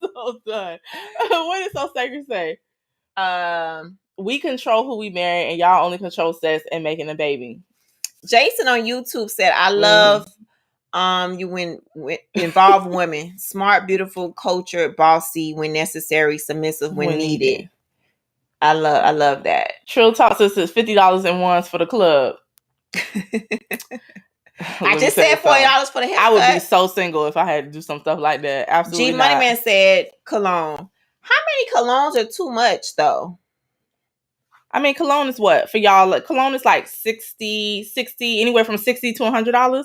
so done. What did So Sacred say? We control who we marry, and y'all only control sex and making a baby. Jason on YouTube said, I love you when involve women. Smart, beautiful, cultured, bossy when necessary, submissive when needed. I love that. Trill Talk says $50 in ones for the club. I just said $40 for the haircut. I would be so single if I had to do some stuff like that. Absolutely. G Money Man said cologne. How many colognes are too much though? I mean, cologne is what for y'all? Like, cologne is like 60, anywhere from $60 to $100,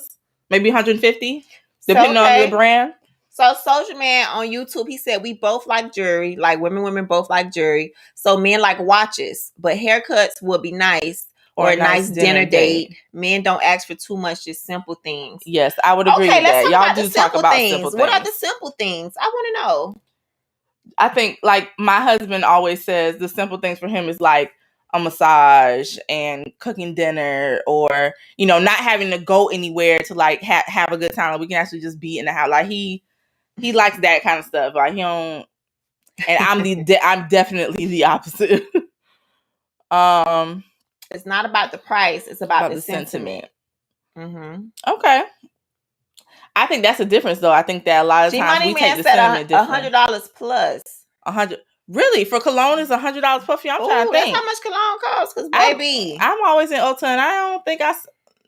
maybe $150, depending on the brand. So Soldier Man on YouTube, he said we both like jewelry, like women both like jewelry. So men like watches, but haircuts would be nice. Or a nice dinner date. Men don't ask for too much, just simple things. Yes, I would agree with that. Y'all do talk about simple things. What are the simple things? I want to know. I think, like, my husband always says the simple things for him is like a massage and cooking dinner, or, not having to go anywhere to like have a good time. Like, we can actually just be in the house. Like, he likes that kind of stuff. Like, he don't, and I'm definitely the opposite. It's not about the price. It's about the sentiment. Mm-hmm. Okay. I think that's a difference, though. I think that a lot of times we take the sentiment different. $100 plus. $100. Really? For cologne, is $100 plus for you? I'm trying to think. That's how much cologne costs. Because, baby. I'm always in Ulta, and I don't think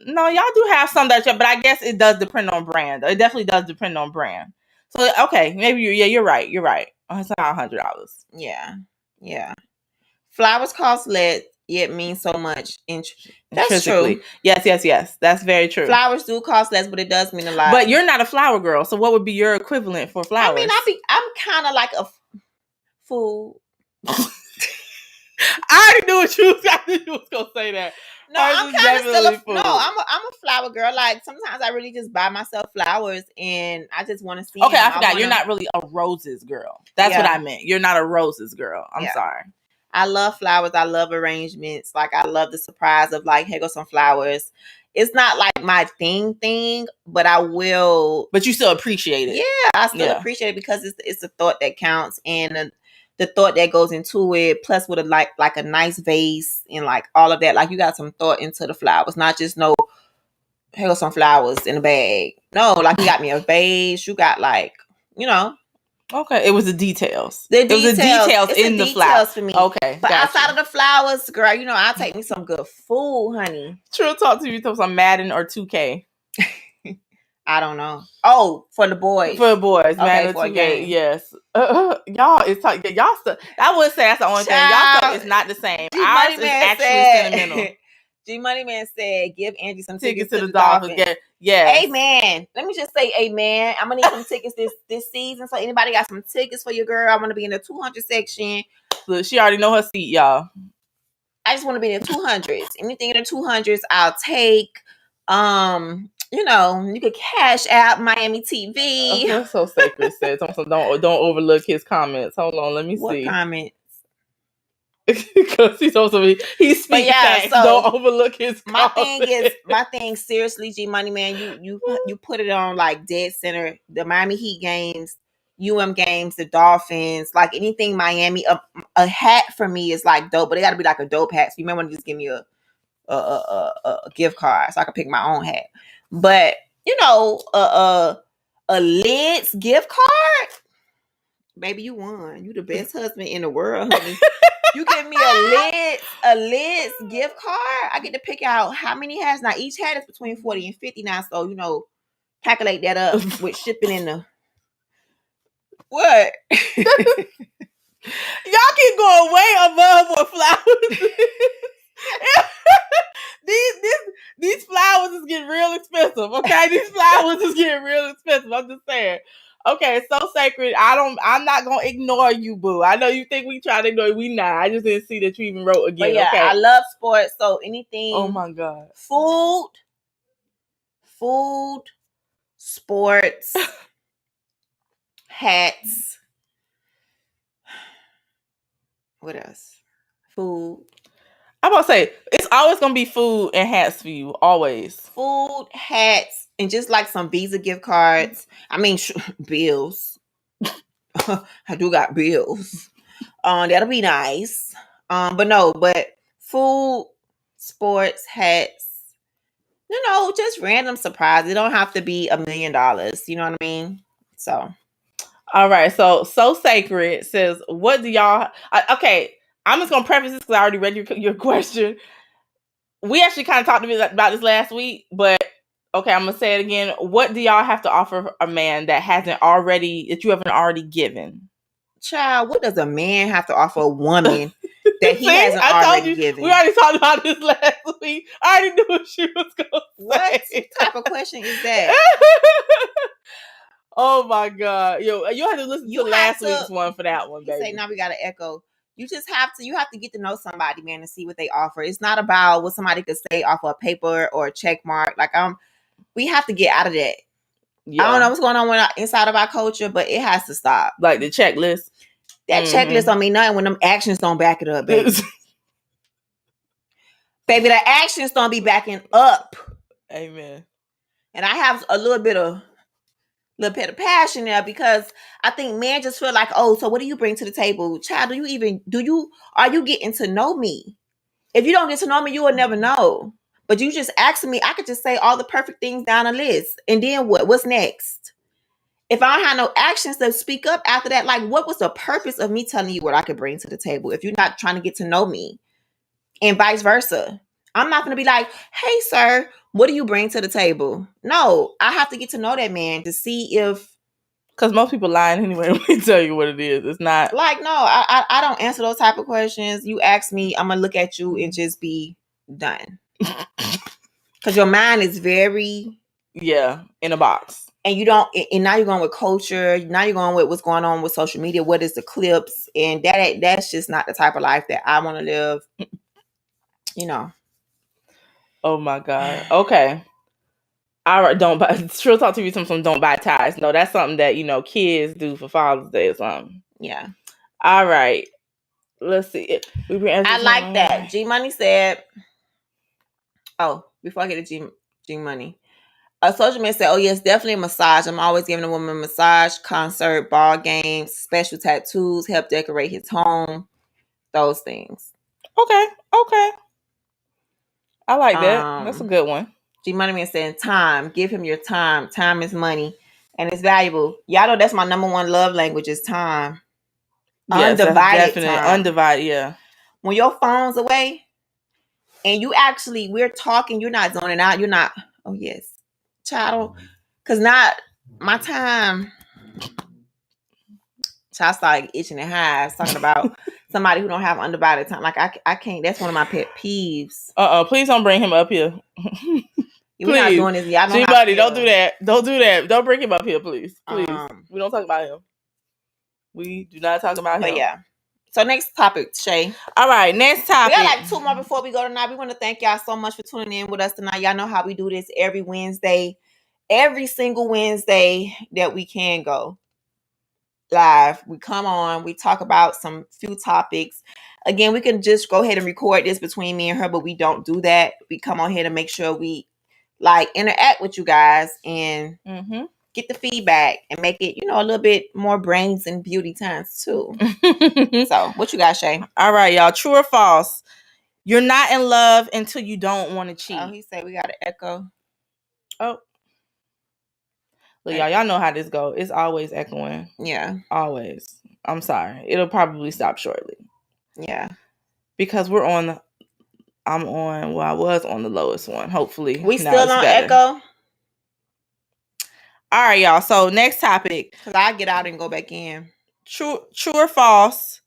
no, y'all do have some that, but I guess it does depend on brand. It definitely does depend on brand. So, okay, maybe you're right. You're right. It's not $100. Yeah. Flowers cost less. It means so much. That's true. Yes. That's very true. Flowers do cost less, but it does mean a lot. But you're not a flower girl, so what would be your equivalent for flowers? I mean, I'm kind of like a fool. I already knew what you was gonna say that. No, I'm kind of still I'm a flower girl. Like, sometimes I really just buy myself flowers and I just want to see. Okay, I forgot. You're not really a roses girl. That's what I meant. You're not a roses girl. I'm sorry. I love flowers. I love arrangements. Like, I love the surprise of like, here go some flowers. It's not like my thing, but I will. But you still appreciate it. Yeah, I still appreciate it because it's the thought that counts and the thought that goes into it. Plus, with like a nice vase and like all of that. Like, you got some thought into the flowers, not just here go some flowers in a bag. No, like, you got me a vase. You got like, Okay, it was the details. It was the details in the flowers for me. Okay, but outside of the flowers, girl, I'll take me some good food, honey. Trill Talk to you through some Madden or 2K. I don't know. Oh, for the boys. For the boys, Madden or 2K. Yes, y'all is talking. Y'all stuff. I would say that's the only thing. Y'all stuff is not the same. Ours is actually sentimental. G Money Man said, "Give Angie some tickets to the Dolphins." Yeah. Amen. Let me just say, amen. I'm gonna need some tickets this season. So anybody got some tickets for your girl? I want to be in the 200 section. Look, she already know her seat, y'all. I just want to be in the 200s. Anything in the 200s, I'll take. You could cash out Miami TV. That's So Sacred said. Don't overlook his comments. Hold on, let me see. What comments? Because he's speaking facts. So don't overlook his comments. My thing seriously, G Money Man, you put it on like dead center. The Miami Heat games, games, the Dolphins, like anything Miami. A hat for me is like dope, but it got to be like a dope hat. So you may want to just give me a gift card so I can pick my own hat. But a Lids gift card, Baby, you won. You the best husband in the world, honey. You give me a Lids gift card. I get to pick out how many hats. Now each hat is between 40 and 50 now. So, calculate that up with shipping in the what? Y'all keep going way above what flowers is. These flowers is getting real expensive. Okay, these flowers is getting real expensive. I'm just saying. Okay, so sacred. I'm not gonna ignore you, boo. I know you think we try to ignore you. We not. I just didn't see that you even wrote again. But yeah, okay. I love sports. So anything. Oh my god. Food, sports, hats. What else? Food. I'm about to say it's always gonna be food and hats for you. Always. Food, hats, and just like some Visa gift cards. I mean, bills. I do got bills. That'll be nice. But food, sports, hats. Just random surprise. It don't have to be $1 million. You know what I mean? So. All right. So Sacred says, what do y'all... okay. I'm just going to preface this because I already read your question. We actually kind of talked about this last week, but okay, I'm going to say it again. What do y'all have to offer a man that you haven't already given? Child, what does a man have to offer a woman that he hasn't already given? We already talked about this last week. I already knew what she was going to say. What type of question is that? Oh my God. Yo, you have to listen to last week's one for that one, baby. Say, now we got to echo. You have to get to know somebody, man, and see what they offer. It's not about what somebody could say off of a paper or a check mark. Like, we have to get out of that. Yeah. I don't know what's going on inside of our culture, but it has to stop. Like the checklist. That checklist don't mean nothing when them actions don't back it up, baby. Baby, the actions don't be backing up. Amen. And I have a little bit of passion there because I think men just feel like, oh, so what do you bring to the table? Child, are you getting to know me? If you don't get to know me, you will never know. But you just asking me, I could just say all the perfect things down a list. And then what? What's next? If I don't have no actions to speak up after that, like what was the purpose of me telling you what I could bring to the table if you're not trying to get to know me? And vice versa. I'm not going to be like, hey, sir, what do you bring to the table? No, I have to get to know that man to see if... Because most people lying anyway when we tell you what it is. It's not... Like, no, I don't answer those type of questions. You ask me, I'm going to look at you and just be done. Because your mind is very... Yeah, in a box. And now you're going with culture. Now you're going with what's going on with social media. What is the clips? And that's just not the type of life that I want to live. Oh my God. Okay. All right. She'll talk to you some don't buy ties. No, that's something that, kids do for Father's Day or something. Yeah. All right. Let's see. I like that. G Money said, before I get to G Money. A social man said, oh yes, definitely a massage. I'm always giving a woman a massage, concert, ball games, special tattoos, help decorate his home, those things. Okay. I like that. That's a good one. G Money Man saying time. Give him your time. Time is money. And it's valuable. Y'all know that's my number one love language is time. Yes, undivided time. Undivided, yeah. When your phone's away and we're talking, you're not zoning out. You're not, oh yes. Child, because not my time. Child started itching and hives talking about somebody who don't have undivided time. Like I can't. That's one of my pet peeves. Please don't bring him up here. We're not doing this. Y'all know G-Buddy, don't do that. Don't do that. Don't bring him up here, please. Please. We don't talk about him. We do not talk about him. But yeah. So next topic, Shay. All right, next topic. We got like 2 more before we go tonight. We want to thank y'all so much for tuning in with us tonight. Y'all know how we do this every Wednesday. Every single Wednesday that we can go live. We come on. We talk about some few topics. Again, we can just go ahead and record this between me and her, but we don't do that. We come on here to make sure we interact with you guys and get the feedback and make it, a little bit more brains and beauty times too. So what you got, Shay? All right, y'all. True or false? You're not in love until you don't want to cheat. Oh, he said we got to echo. Oh. Look, y'all know how this go. It's always echoing. Yeah. Always. I'm sorry. It'll probably stop shortly. Yeah. Because I was on the lowest one. Hopefully. We still on echo? All right, y'all. So next topic. Because I get out and go back in. True or false?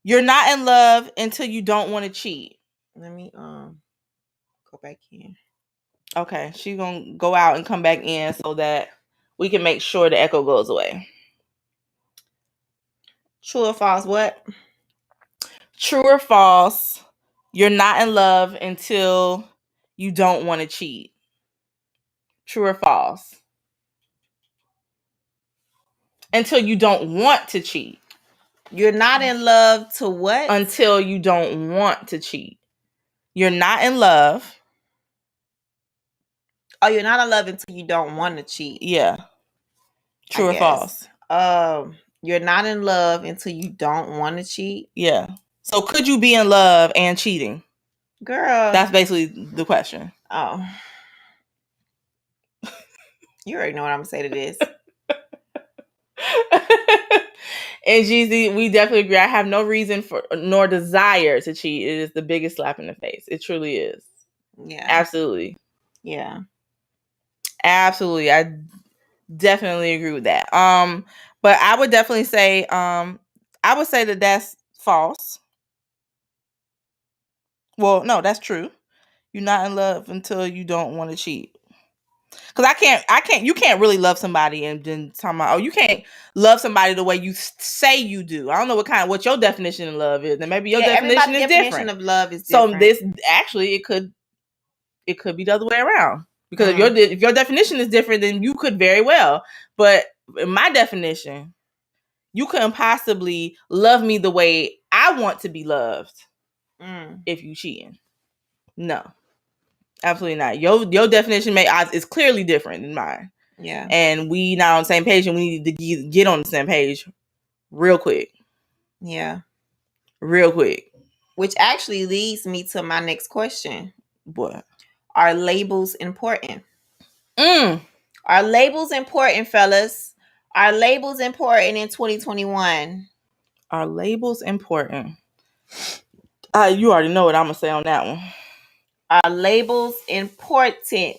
You're not in love until you don't want to cheat. Let me go back in. Okay, she's gonna go out and come back in so that we can make sure the echo goes away. True or false? What? True or false? You're not in love until you don't want to cheat. True or false? Until you don't want to cheat. You're not in love to what? Until you don't want to cheat. You're not in love. Oh, you're not in love until you don't want to cheat. Yeah. True or false? You're not in love until you don't want to cheat. Yeah. So could you be in love and cheating? Girl. That's basically the question. Oh. You already know what I'm going to say to this. And Jeezy, we definitely agree. I have no reason nor desire to cheat. It is the biggest slap in the face. It truly is. Yeah. Absolutely. Yeah. Absolutely. I definitely agree with that. But I would definitely say, I would say that that's false. Well, no, that's true. You're not in love until you don't want to cheat. Because you can't really love somebody and then talk about, you can't love somebody the way you say you do. I don't know what your definition of love is. And maybe your definition is different. Definition of love is different. So this, actually, it could be the other way around. Because if your definition is different, then you could very well. But in my definition, you couldn't possibly love me the way I want to be loved if you cheating. No. Absolutely not. Your definition is clearly different than mine. Yeah. And we not on the same page, and we need to get on the same page real quick. Yeah. Real quick. Which actually leads me to my next question. What? Are labels important? Are labels important, fellas? Are labels important in 2021? Are labels important? You already know what I'm going to say on that one. Are labels important?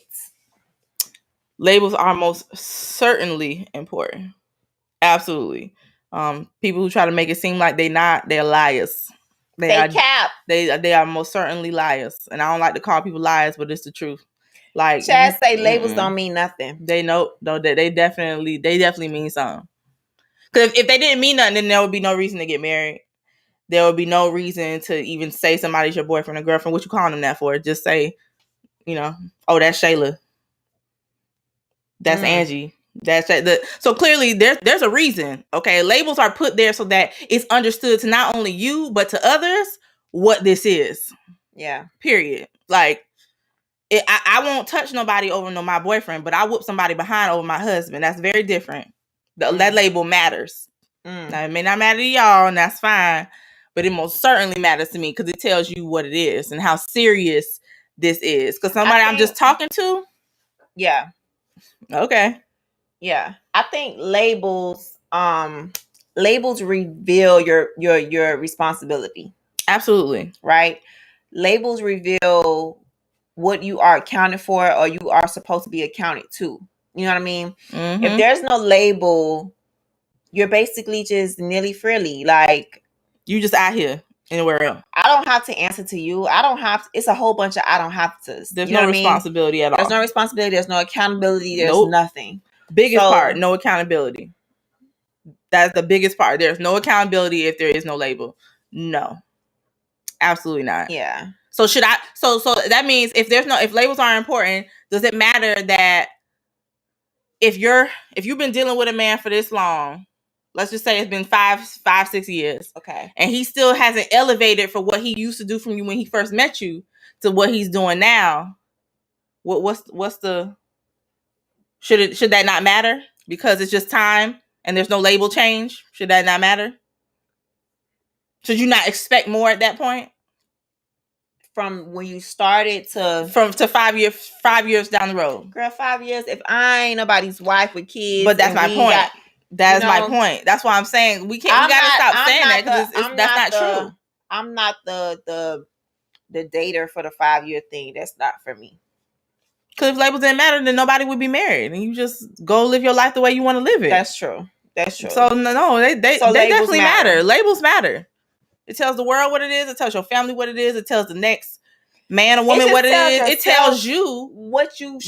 Labels are most certainly important. Absolutely. People who try to make it seem like they're not, they're liars. They cap. They are most certainly liars. And I don't like to call people liars, but it's the truth. Like, Chad say labels don't mean nothing. They they definitely mean something. Because if they didn't mean nothing, then there would be no reason to get married. There would be no reason to even say somebody's your boyfriend or girlfriend. What you calling them that for? Just say, oh, that's Shayla. That's Angie. So clearly there's a reason. Okay, labels are put there so that it's understood to not only you but to others what this is. Yeah. Period. Like, I won't touch nobody over my boyfriend, but I whoop somebody behind over my husband. That's very different. That label matters. Now, it may not matter to y'all, and that's fine, but it most certainly matters to me because it tells you what it is and how serious this is. Because somebody I'm just talking to? Yeah. Okay. Yeah. I think labels reveal your responsibility. Absolutely. Right? Labels reveal what you are accounted for or you are supposed to be accounted to. You know what I mean? Mm-hmm. If there's no label, you're basically just nilly-frilly. Like, you just out here anywhere else. I don't have to answer to you. I don't have to. It's a whole bunch of I don't have to. There's no responsibility at all. There's no responsibility. There's no accountability. There's nothing. Biggest part, no accountability. That's the biggest part. There's no accountability if there is no label. No. Absolutely not. Yeah. So should I? So that means if labels are important, does it matter that if you've been dealing with a man for this long, let's just say it's been 6 years, okay, and he still hasn't elevated for what he used to do from you when he first met you to what he's doing now? What's the should that not matter because it's just time and there's no label change? Should that not matter? Should you not expect more at that point? from when you started to 5 years down the road. Girl, 5 years. If I ain't nobody's wife with kids, but that's my point. That's my point. That's why I'm saying we gotta stop saying that because that's not true. I'm not the dater for the 5 year thing. That's not for me. Because if labels didn't matter, then nobody would be married, and you just go live your life the way you want to live it. That's true. That's true. So no, they definitely matter. Labels matter. It tells the world what it is. It tells your family what it is. It tells the next man or woman what it is. It tells you what your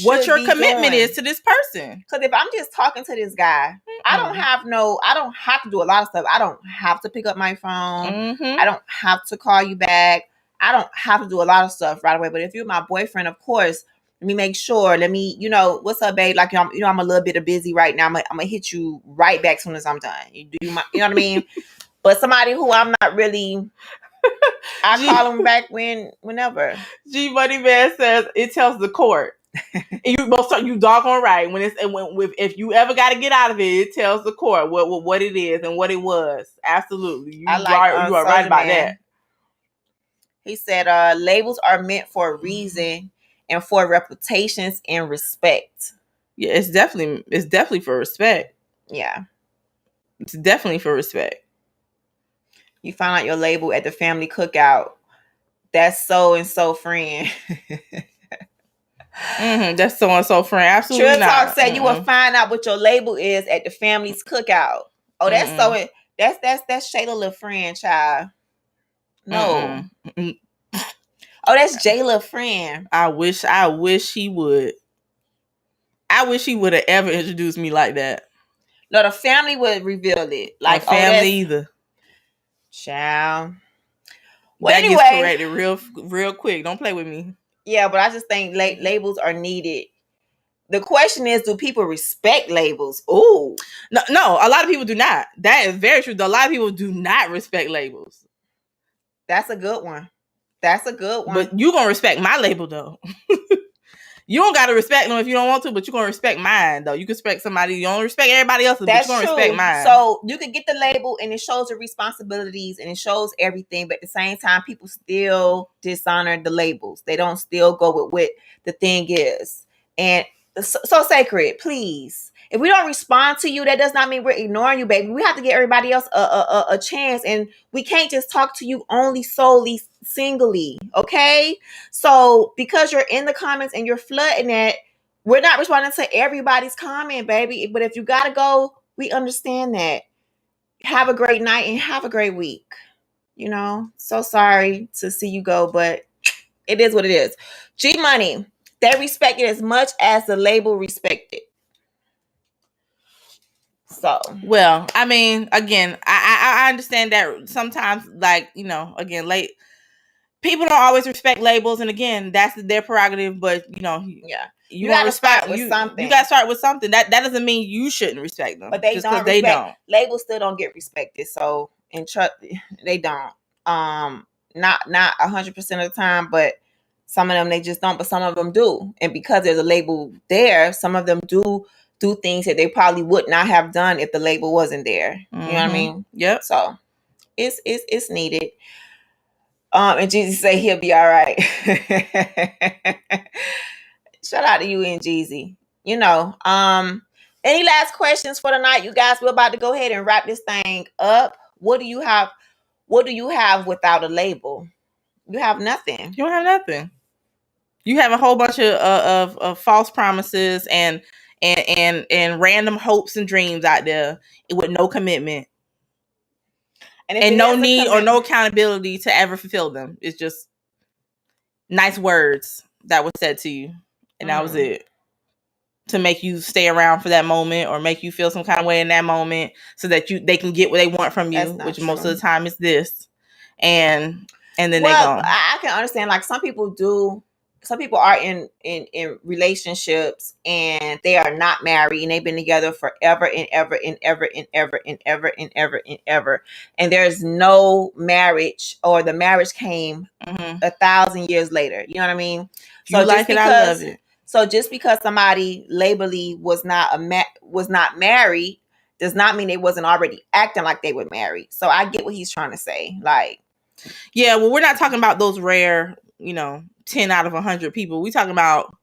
commitment is to this person. Because if I'm just talking to this guy, I don't have to do a lot of stuff. I don't have to pick up my phone. I don't have to call you back. I don't have to do a lot of stuff right away. But if you're my boyfriend, of course, let me make sure. Let me, what's up, babe? Like, I'm a little bit busy right now. I'm gonna hit you right back as soon as I'm done. You know what I mean? But somebody who I'm not really, I call them back whenever. G Money Man says it tells the court. And you doggone right. If you ever got to get out of it, it tells the court what it is and what it was. Absolutely, you are right about that. He said, labels are meant for a reason and for reputations and respect. Yeah, it's definitely for respect. Yeah, it's definitely for respect. You find out your label at the family cookout. That's so and so friend. That's so and so friend. Absolutely Trill not. Talk said you will find out what your label is at the family's cookout. Oh, that's that's Shayla little friend, child. No. Oh, that's Jay little friend. I wish he would. I wish he would have ever introduced me like that. No, the family would reveal it. Like family either. Child. Well, that gets corrected real quick. Don't play with me. Yeah, but I just think labels are needed. The question is, do people respect labels? Ooh. No, a lot of people do not. That is very true. A lot of people do not respect labels. That's a good one. But you gonna respect my label though. You don't gotta respect them if you don't want to, but you're gonna respect mine though. You can respect somebody. You don't respect everybody else's, but you're gonna respect mine. So you can get the label and it shows the responsibilities and it shows everything, but at the same time, people still dishonor the labels. They don't still go with what the thing is. And so Sacred, please. If we don't respond to you, that does not mean we're ignoring you, baby. We have to give everybody else a chance, and we can't just talk to you solely singly, okay? So because you're in the comments and you're flooding it, we're not responding to everybody's comment, baby. But if you gotta go, we understand that. Have a great night and have a great week. So sorry to see you go, but it is what it is. G Money, they respect it as much as the label respect it. So, well, I mean, again, I understand that sometimes, like, again, people don't always respect labels, and again, that's their prerogative. But yeah, you gotta start with something. You gotta start with something. That doesn't mean you shouldn't respect them, but they don't. Labels still don't get respected. So, they don't. Not 100% of the time, but some of them they just don't. But some of them do, and because there's a label there, some of them do things that they probably would not have done if the label wasn't there. You know what I mean? Yep. So it's needed. And Jeezy say he'll be all right. Shout out to you and Jeezy. Any last questions for tonight, you guys? We're about to go ahead and wrap this thing up. What do you have without a label? You have nothing. You don't have nothing. You have a whole bunch of false promises and random hopes and dreams out there with no commitment and no need or no accountability to ever fulfill them. It's just nice words that was said to you, and that was it, to make you stay around for that moment or make you feel some kind of way in that moment so that they can get what they want from you, which true. Most of the time is this, and then they go. I can understand, like, some people are in relationships and they are not married and they've been together forever and ever and ever and ever and ever and ever and ever. And there's no marriage, or the marriage came 1,000 years later. You know what I mean? So you like it, I love it. So just because somebody labelly was not married does not mean they wasn't already acting like they were married. So I get what he's trying to say. Like, yeah, well, we're not talking about those rare 10 out of 100 people. We talking about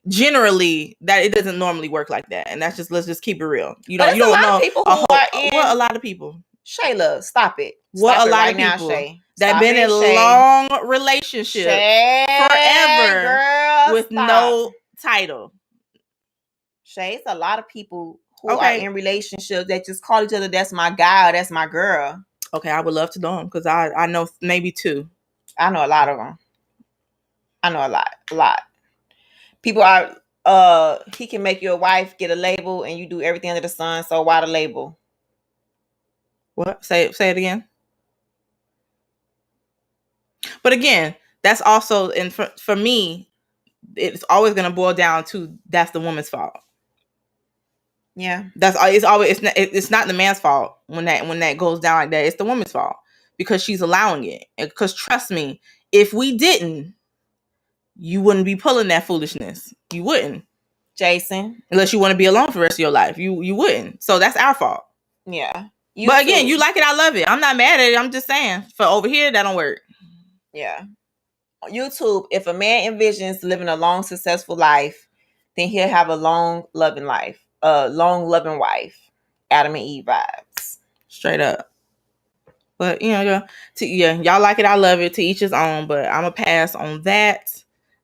generally that it doesn't normally work like that, and that's just, let's just keep it real. You don't know people who are in. What a lot of people. Shayla, stop it. What stop a it lot right of people now, Shay. that been in long relationships forever, girl, with no title. Shay, it's a lot of people who are in relationships that just call each other, that's my guy or that's my girl. Okay, I would love to know them, because I know maybe 2. I know a lot of them. I know a lot. People are, he can make your wife get a label and you do everything under the sun, so why the label? What? Say it again. But again, that's also, and for me, it's always going to boil down to, that's the woman's fault. Yeah, it's not the man's fault when that goes down like that. It's the woman's fault, because she's allowing it. Because trust me, if we didn't, you wouldn't be pulling that foolishness. You wouldn't, Jason. Unless you want to be alone for the rest of your life, you wouldn't. So that's our fault. Yeah. But again, you like it, I love it. I'm not mad at it. I'm just saying, for over here, that don't work. Yeah. On YouTube, if a man envisions living a long, successful life, then he'll have a long, loving life. A long, loving wife. Adam and Eve vibes. Straight up. But, y'all like it, I love it. To each his own. But I'm going to pass on that.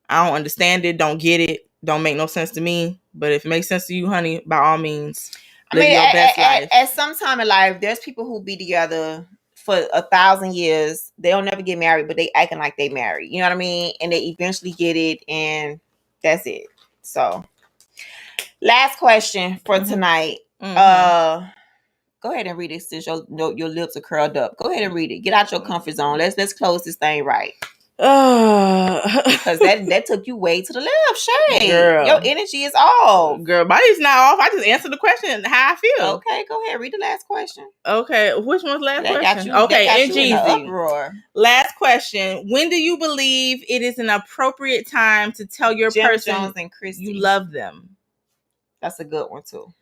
I don't understand it. Don't get it. Don't make no sense to me. But if it makes sense to you, honey, by all means, live your best life. At some time in life, there's people who be together for 1,000 years. They'll never get married, but they acting like they married. You know what I mean? And they eventually get it, and that's it. So, last question for tonight. Mm-hmm. Go ahead and read it since your lips are curled up. Go ahead and read it. Get out your comfort zone. Let's close this thing right. Because that took you way to the left, Shay. Girl, your energy is off. Girl, mine's not off. I just answered the question how I feel. Okay, go ahead. Read the last question. Okay, which one's the last question? Okay, and Jeezy. Last question. When do you believe it is an appropriate time to tell your person Jones and Christy you love them? That's a good one too.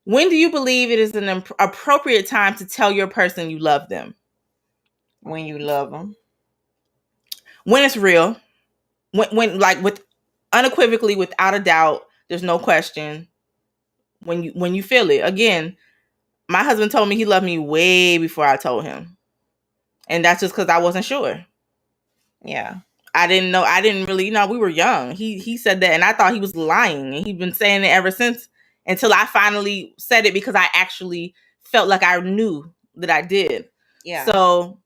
When do you believe it is an appropriate time to tell your person you love them? When you love them. When it's real. When like with unequivocally, without a doubt, there's no question. When you feel it. Again, my husband told me he loved me way before I told him. And that's just because I wasn't sure. Yeah. I didn't know. I didn't really, we were young. He said that, and I thought he was lying. And he'd been saying it ever since, until I finally said it, because I actually felt like I knew that I did. Yeah. So,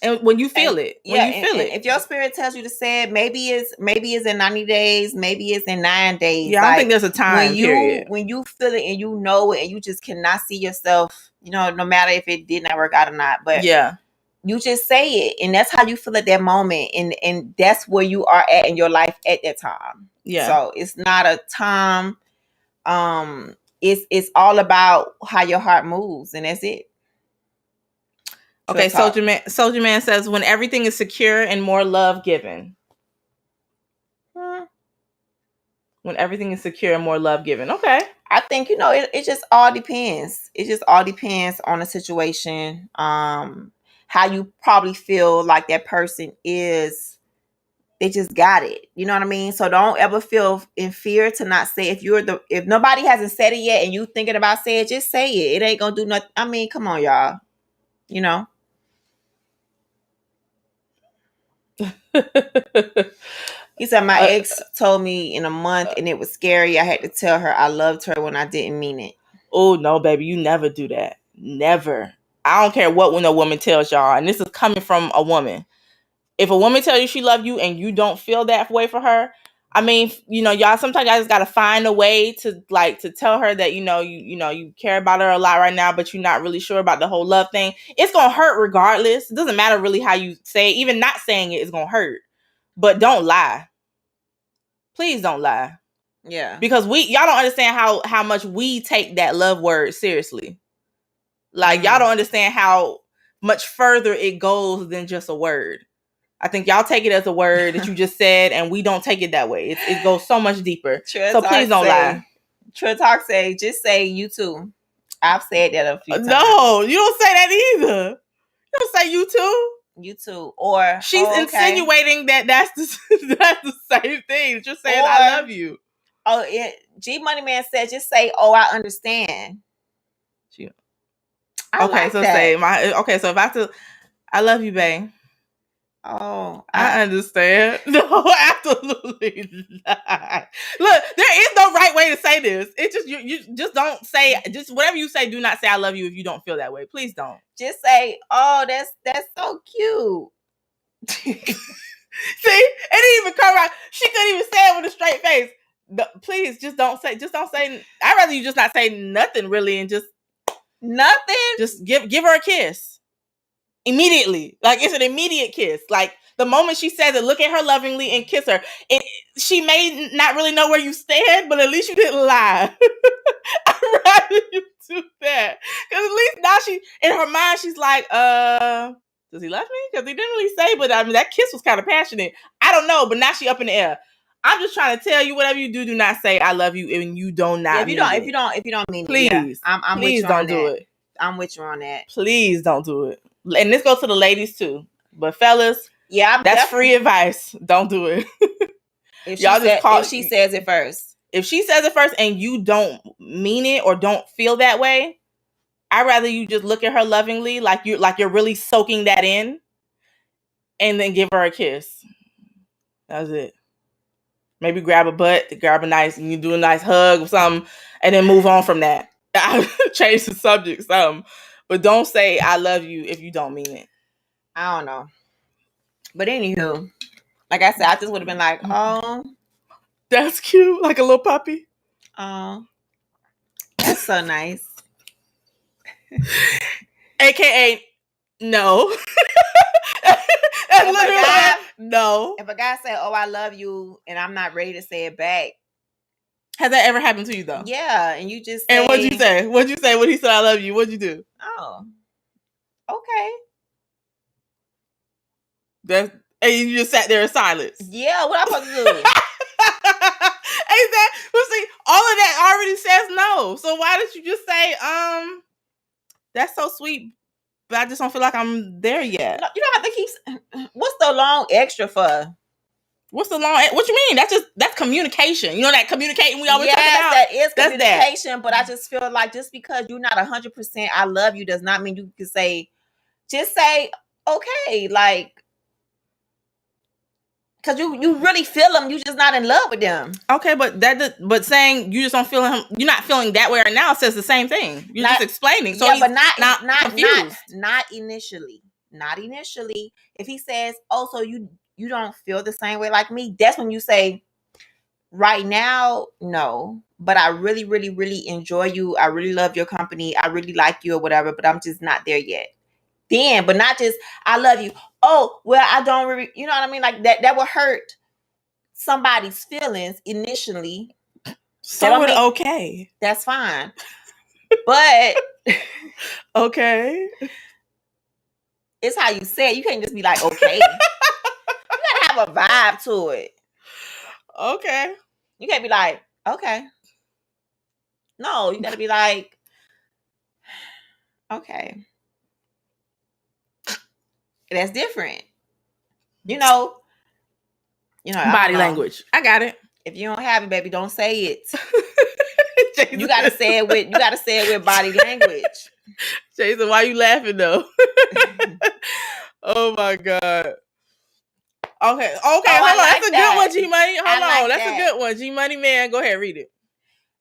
and when you feel it, if your spirit tells you to say it, maybe it's in 90 days, maybe it's in 9 days. Yeah, I don't think there's a time period. When you feel it and you know it, and you just cannot see yourself, no matter if it did not work out or not. But yeah, you just say it, and that's how you feel at that moment, and that's where you are at in your life at that time. Yeah. So it's not a time. It's all about how your heart moves, and that's it. Okay, Soldier Man says, when everything is secure and more love given. When everything is secure and more love given. Okay. I think, it just all depends. It just all depends on the situation. How you probably feel like that person is. They just got it. You know what I mean? So don't ever feel in fear to not say. If nobody hasn't said it yet and you thinking about saying it, just say it. It ain't gonna do nothing. I mean, come on, y'all. He said, my ex told me in a month and it was scary. I had to tell her I loved her when I didn't mean it. Oh, no, baby. You never do that. Never. I don't care when a woman tells y'all. And this is coming from a woman. If a woman tells you she loves you and you don't feel that way for her, I mean, y'all, sometimes y'all just got to find a way to tell her that, you care about her a lot right now, but you're not really sure about the whole love thing. It's going to hurt regardless. It doesn't matter really how you say it. Even not saying it is going to hurt. But don't lie. Please don't lie. Yeah. Because y'all don't understand how much we take that love word seriously. Like, y'all don't understand how much further it goes than just a word. I think y'all take it as a word that you just said, and we don't take it that way. It goes so much deeper. So please don't lie. True Talk say, just say you too. I've said that a few times. No, you don't say that either. You don't say you too. You too. Or she's insinuating that that's the same thing. Just saying I love you. Oh, G Money Man said, just say, "Oh, I understand." Okay, so say so if I have to, I love you, babe. Oh, I understand. No, absolutely not. Look, there is no right way to say this. It's just you just don't say, just whatever you say, do not say I love you if you don't feel that way. Please don't. Just say, "Oh, that's so cute." See, it didn't even come out. She couldn't even say it with a straight face. Please, just don't say. I'd rather you just not say nothing really, and just nothing. Just give her a kiss immediately. Like, it's an immediate kiss. Like, the moment she says it, look at her lovingly and kiss her. She may not really know where you stand, but at least you didn't lie. I'd rather you do that, because at least now in her mind she's like, does he love me? Because he didn't really say, but I mean, that kiss was kind of passionate. I don't know, but now she up in the air. I'm just trying to tell you, whatever you do not say I love you, and you don't not. Yeah, if you don't mean please, it, yeah. I'm please with you don't do it. I'm with you on that. Please don't do it. And this goes to the ladies too. But fellas, yeah, that's free advice. Don't do it. If she says it first. If she says it first and you don't mean it or don't feel that way, I'd rather you just look at her lovingly, like you're really soaking that in, and then give her a kiss. That's it. Maybe grab a butt, and you do a nice hug or something, and then move on from that. Change the subject, something. But don't say I love you if you don't mean it. I don't know. But anywho, like I said, I just would have been like, oh, that's cute, like a little puppy. Oh, that's so nice. AKA, no. No. If a guy say, "Oh, I love you," and I'm not ready to say it back, has that ever happened to you though? Yeah, and you just and what'd you say? What'd you say when he said I love you? What'd you do? Oh, okay. And you just sat there in silence. Yeah, what I'm supposed to do? Well, see, all of that already says no. So why did you just say, that's so sweet, but I just don't feel like I'm there yet? No, you don't have to keep. What's the long extra for? What's the long? What you mean? That's communication. You know that communicating we always talk about. That is communication. But I just feel like just because you're not 100% I love you does not mean you can say. Just say okay, like. Because you really feel them, you just not in love with them. Okay, but saying you just don't feel him, you're not feeling that way right now says the same thing. You're just explaining. So yeah, but not initially. Not initially. If he says, "Oh, so you don't feel the same way like me," that's when you say, "Right now, no. But I really, really, really enjoy you. I really love your company. I really like you or whatever. But I'm just not there yet." Then, but not just I love you. Oh, well, I don't really, you know what I mean? Like that will hurt somebody's feelings initially. So okay. That's fine. But okay. It's how you say it. You can't just be like, okay. You gotta have a vibe to it. Okay. You can't be like, okay. No, you gotta be like, okay. That's different. You know, body language. I got it. If you don't have it, baby, don't say it. You gotta say it with body language. Jason, why you laughing though? Oh my God. Okay, hold on. That's a good one, G Money. Hold on. That's a good one. G Money Man, go ahead, read it.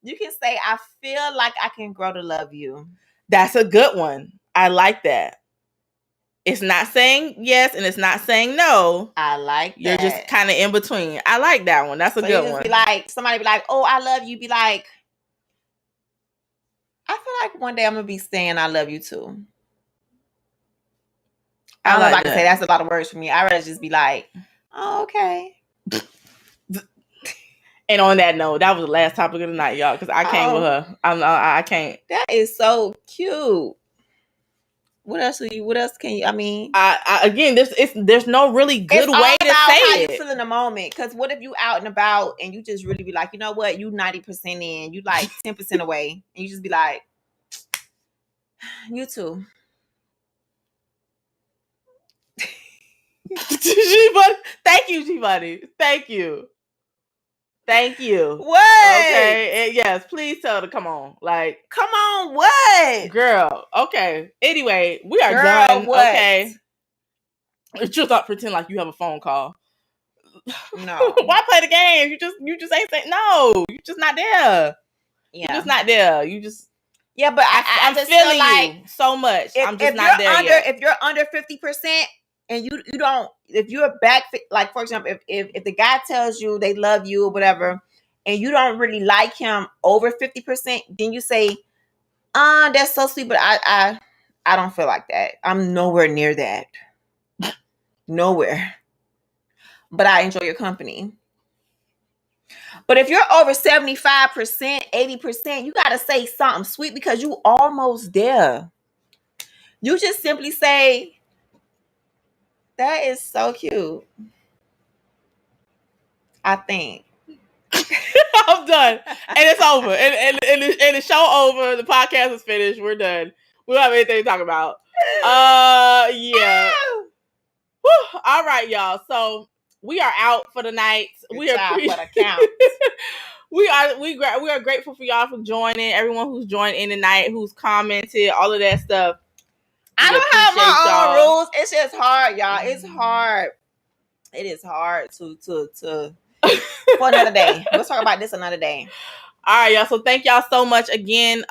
You can say, I feel like I can grow to love you. That's a good one. I like that. It's not saying yes and it's not saying no. I like that. You're just kind of in between. I like that one. That's a good one. Be like, somebody be like, "Oh, I love you." Be like, I feel like one day I'm gonna be saying I love you too. I don't know if I can say that's a lot of words for me. I'd rather just be like, oh, okay. And on that note, that was the last topic of the night, y'all, because I came with her. I can't. That is so cute. What else can you? I mean, again, there's no really good way to say how it. You feel in the moment, because what if you out and about and you just really be like, you know what, you 90% in, you like 10% away, and you just be like, you too. G-Buddy. Thank you, G-Buddy. Thank you. What? Okay. And yes, please tell her to come on. Like, come on, what? Girl. Okay. Anyway, we are done. What? Okay. Just not pretend like you have a phone call. No. Why play the game? You just ain't saying no. You just not there. Yeah. You're just not there. You just but I'm just feeling like you so much. I'm just not there yet. If you're under 50% and you don't, if you're back, like for example, if the guy tells you they love you or whatever, and you don't really like him over 50%, then you say, that's so sweet, but I don't feel like that. I'm nowhere near that. Nowhere. But I enjoy your company. But if you're over 75%, 80%, you got to say something sweet because you almost there. You just simply say, that is so cute. I think. I'm done. And it's over. And the show over. The podcast is finished. We're done. We don't have anything to talk about. Yeah. Whew. All right, y'all. So we are out for the night. We are we are grateful for y'all for joining. Everyone who's joined in tonight, who's commented, all of that stuff. I don't have my own rules. It's just hard, y'all. It's hard. It is hard to for another day. Let's talk about this another day. All right, y'all. So thank y'all so much again.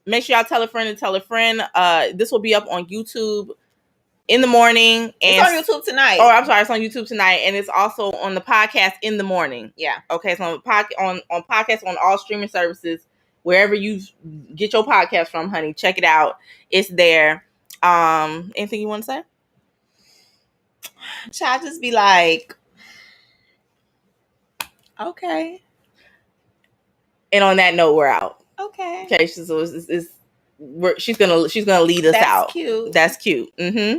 Make sure y'all tell a friend and tell a friend. This will be up on YouTube in the morning. And it's on YouTube tonight. Oh, I'm sorry. It's on YouTube tonight. And it's also on the podcast in the morning. Yeah. Okay. So on podcast on all streaming services, wherever you get your podcast from, honey, check it out. It's there. Anything you want to say? Child, just be like, okay. And on that note, we're out. Okay. Okay. So she's gonna lead us out. That's cute. That's cute. Mm-hmm.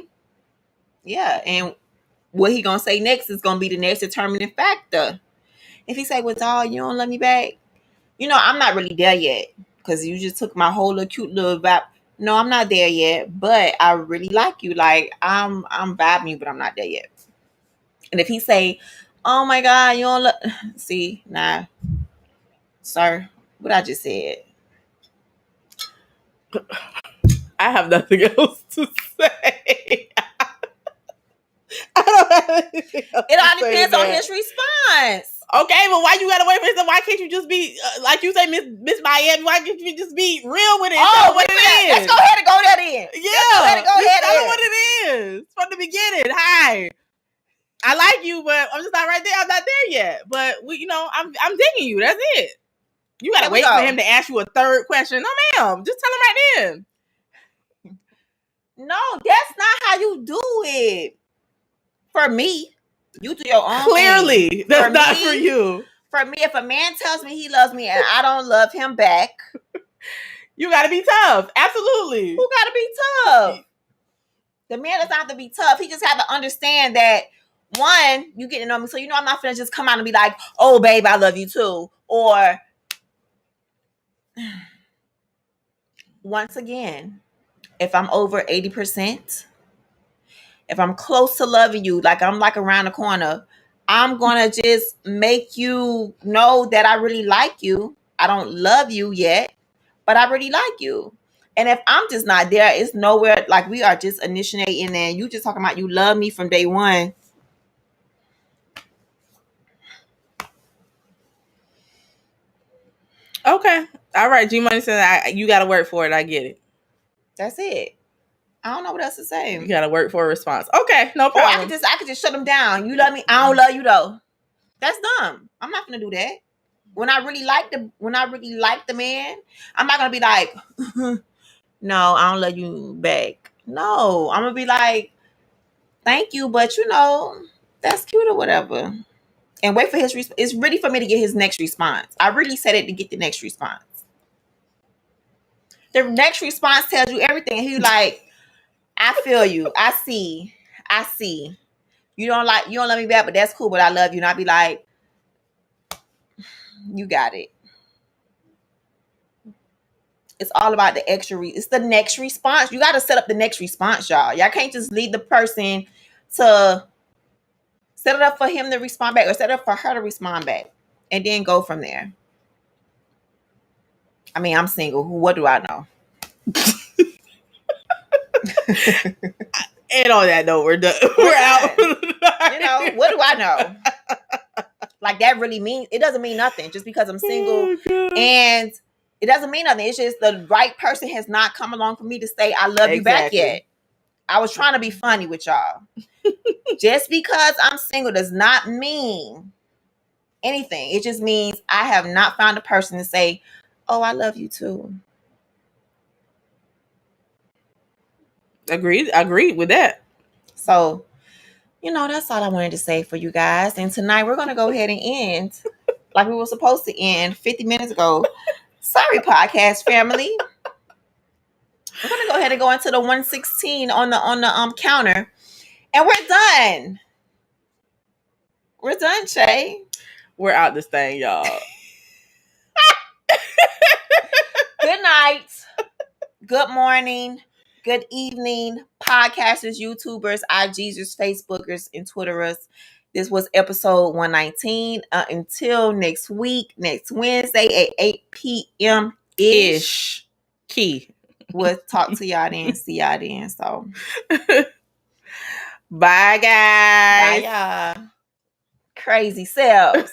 Yeah, and what he gonna say next is gonna be the next determining factor. If he say, "Well, dog, you don't love me back," I'm not really there yet because you just took my whole little cute little vibe. No, I'm not there yet, but I really like you. Like I'm vibing you, but I'm not there yet. And if he say, "Oh my God, you don't see, nah, sir, what I just said." I have nothing else to say. I don't have anything else it all depends on his response. Okay, but why you gotta wait for this? Why can't you just be like you say, Miss Miami? Why can't you just be real with it? Oh, what it is? Let's go ahead and go there then. Yeah, go ahead. Tell them what it is from the beginning. Hi, I like you, but I'm just not right there. I'm not there yet. But I'm digging you. That's it. You gotta wait for him to ask you a third question. No, ma'am. Just tell him right then. No, that's not how you do it. For me, you do your own. Clearly, thing. That's not for you. For me, if a man tells me he loves me and I don't love him back, you gotta be tough. Absolutely. Who gotta be tough? The man doesn't have to be tough. He just have to understand that one, you get to know me, so I'm not finna just come out and be like, "Oh, babe, I love you too," or once again, if I'm over 80%, if I'm close to loving you, like I'm like around the corner, I'm going to just make you know that I really like you. I don't love you yet, but I really like you. And if I'm just not there, it's nowhere, like we are just initiating and you just talking about you love me from day one. Okay. All right. G-Money said you got to work for it. I get it. That's it. I don't know what else to say. You gotta work for a response. Okay, no problem. Or I could just shut them down. You love me, I don't love you though. That's dumb. I'm not gonna do that. When I really like the man, I'm not gonna be like, no, I don't love you back. No, I'm gonna be like, thank you, but that's cute or whatever. And wait for his response. It's really for me to get his next response. I really said it to get the next response. The next response tells you everything. He's like, I feel you. I see. You don't love me back, but that's cool. But I love you. And I'll be like, you got it. It's all about the extra. It's the next response. You got to set up the next response, y'all. Y'all can't just leave the person to set it up for him to respond back or set it up for her to respond back and then go from there. I mean, I'm single. What do I know? And on that note, we're done. We're out. What do I know? Like, that really means, it doesn't mean nothing just because I'm single. And it doesn't mean nothing. It's just the right person has not come along for me to say, I love you back yet. I was trying to be funny with y'all. Just because I'm single does not mean anything. It just means I have not found a person to say, oh, I love you too. Agreed with that. So, that's all I wanted to say for you guys. And tonight we're going to go ahead and end like we were supposed to end 50 minutes ago. Sorry, podcast family. We're going to go ahead and go into the 116 on the counter. And we're done. We're done, Shay. We're out this thing, y'all. Good night. Good morning. Good evening, podcasters, YouTubers, IGers, Facebookers, and Twitterers. This was episode 119. Until next week, next Wednesday at 8 p.m. ish. Key. We'll talk to y'all then, see y'all then. So, bye, guys. Bye, y'all. Crazy selves.